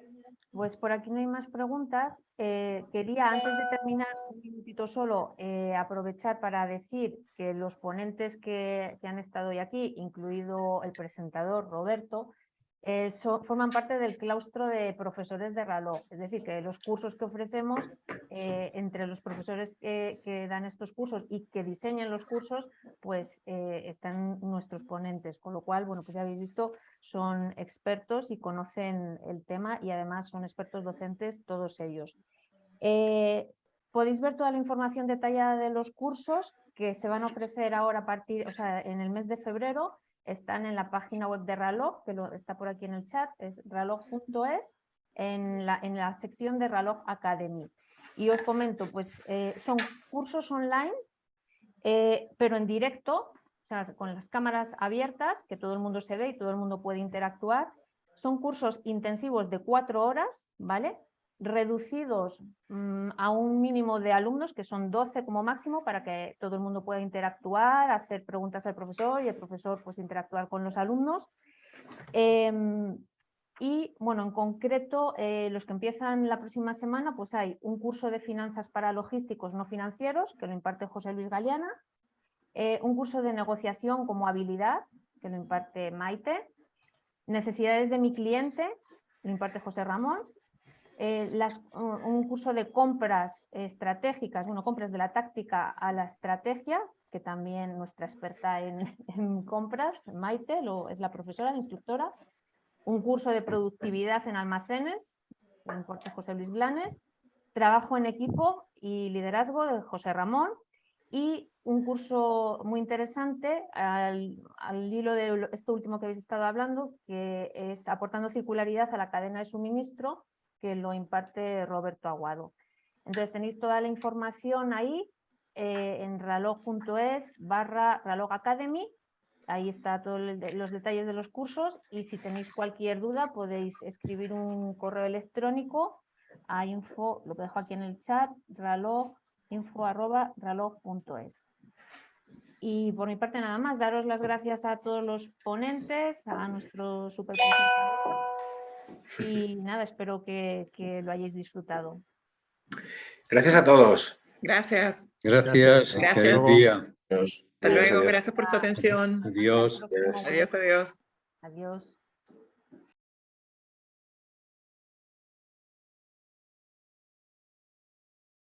pues por aquí no hay más preguntas. Quería, antes de terminar, un minutito solo, aprovechar para decir que los ponentes que han estado hoy aquí, incluido el presentador Roberto, forman parte del claustro de profesores de Ralog. Es decir, que los cursos que ofrecemos, entre los profesores que dan estos cursos y que diseñan los cursos, pues están nuestros ponentes, con lo cual, bueno, pues ya habéis visto, son expertos y conocen el tema y además son expertos docentes todos ellos. Podéis ver toda la información detallada de los cursos que se van a ofrecer ahora en el mes de febrero. Están en la página web de Ralog, que está por aquí en el chat, es ralog.es, en la sección de Ralog Academy. Y os comento, pues son cursos online, pero en directo, o sea, con las cámaras abiertas, que todo el mundo se ve y todo el mundo puede interactuar. Son cursos intensivos de 4 horas, ¿vale? Reducidos a un mínimo de alumnos, que son 12 como máximo, para que todo el mundo pueda interactuar, hacer preguntas al profesor y el profesor pues interactuar con los alumnos. Y bueno, en concreto, los que empiezan la próxima semana, pues hay un curso de finanzas para logísticos no financieros, que lo imparte José Luis Galeana, un curso de negociación como habilidad, que lo imparte Maite, necesidades de mi cliente, lo imparte José Ramón, un curso de compras estratégicas, compras de la táctica a la estrategia, que también nuestra experta en compras, Maite, es la profesora, la instructora, un curso de productividad en almacenes, lo imparte José Luis Blanes, trabajo en equipo y liderazgo de José Ramón, y un curso muy interesante al hilo de esto último que habéis estado hablando, que es aportando circularidad a la cadena de suministro, que lo imparte Roberto Aguado. Entonces tenéis toda la información ahí en ralog.es/Ralog Academy. Ahí está todos los detalles de los cursos, y si tenéis cualquier duda podéis escribir un correo electrónico a info, lo dejo aquí en el chat, info@ralog.es. Y por mi parte nada más, daros las gracias a todos los ponentes, a nuestro superpresentador, y nada, espero que lo hayáis disfrutado. Gracias a todos. Gracias. Gracias. Gracias. Feliz día. Hasta luego. Gracias por tu atención. Adiós. Adiós, adiós. Adiós.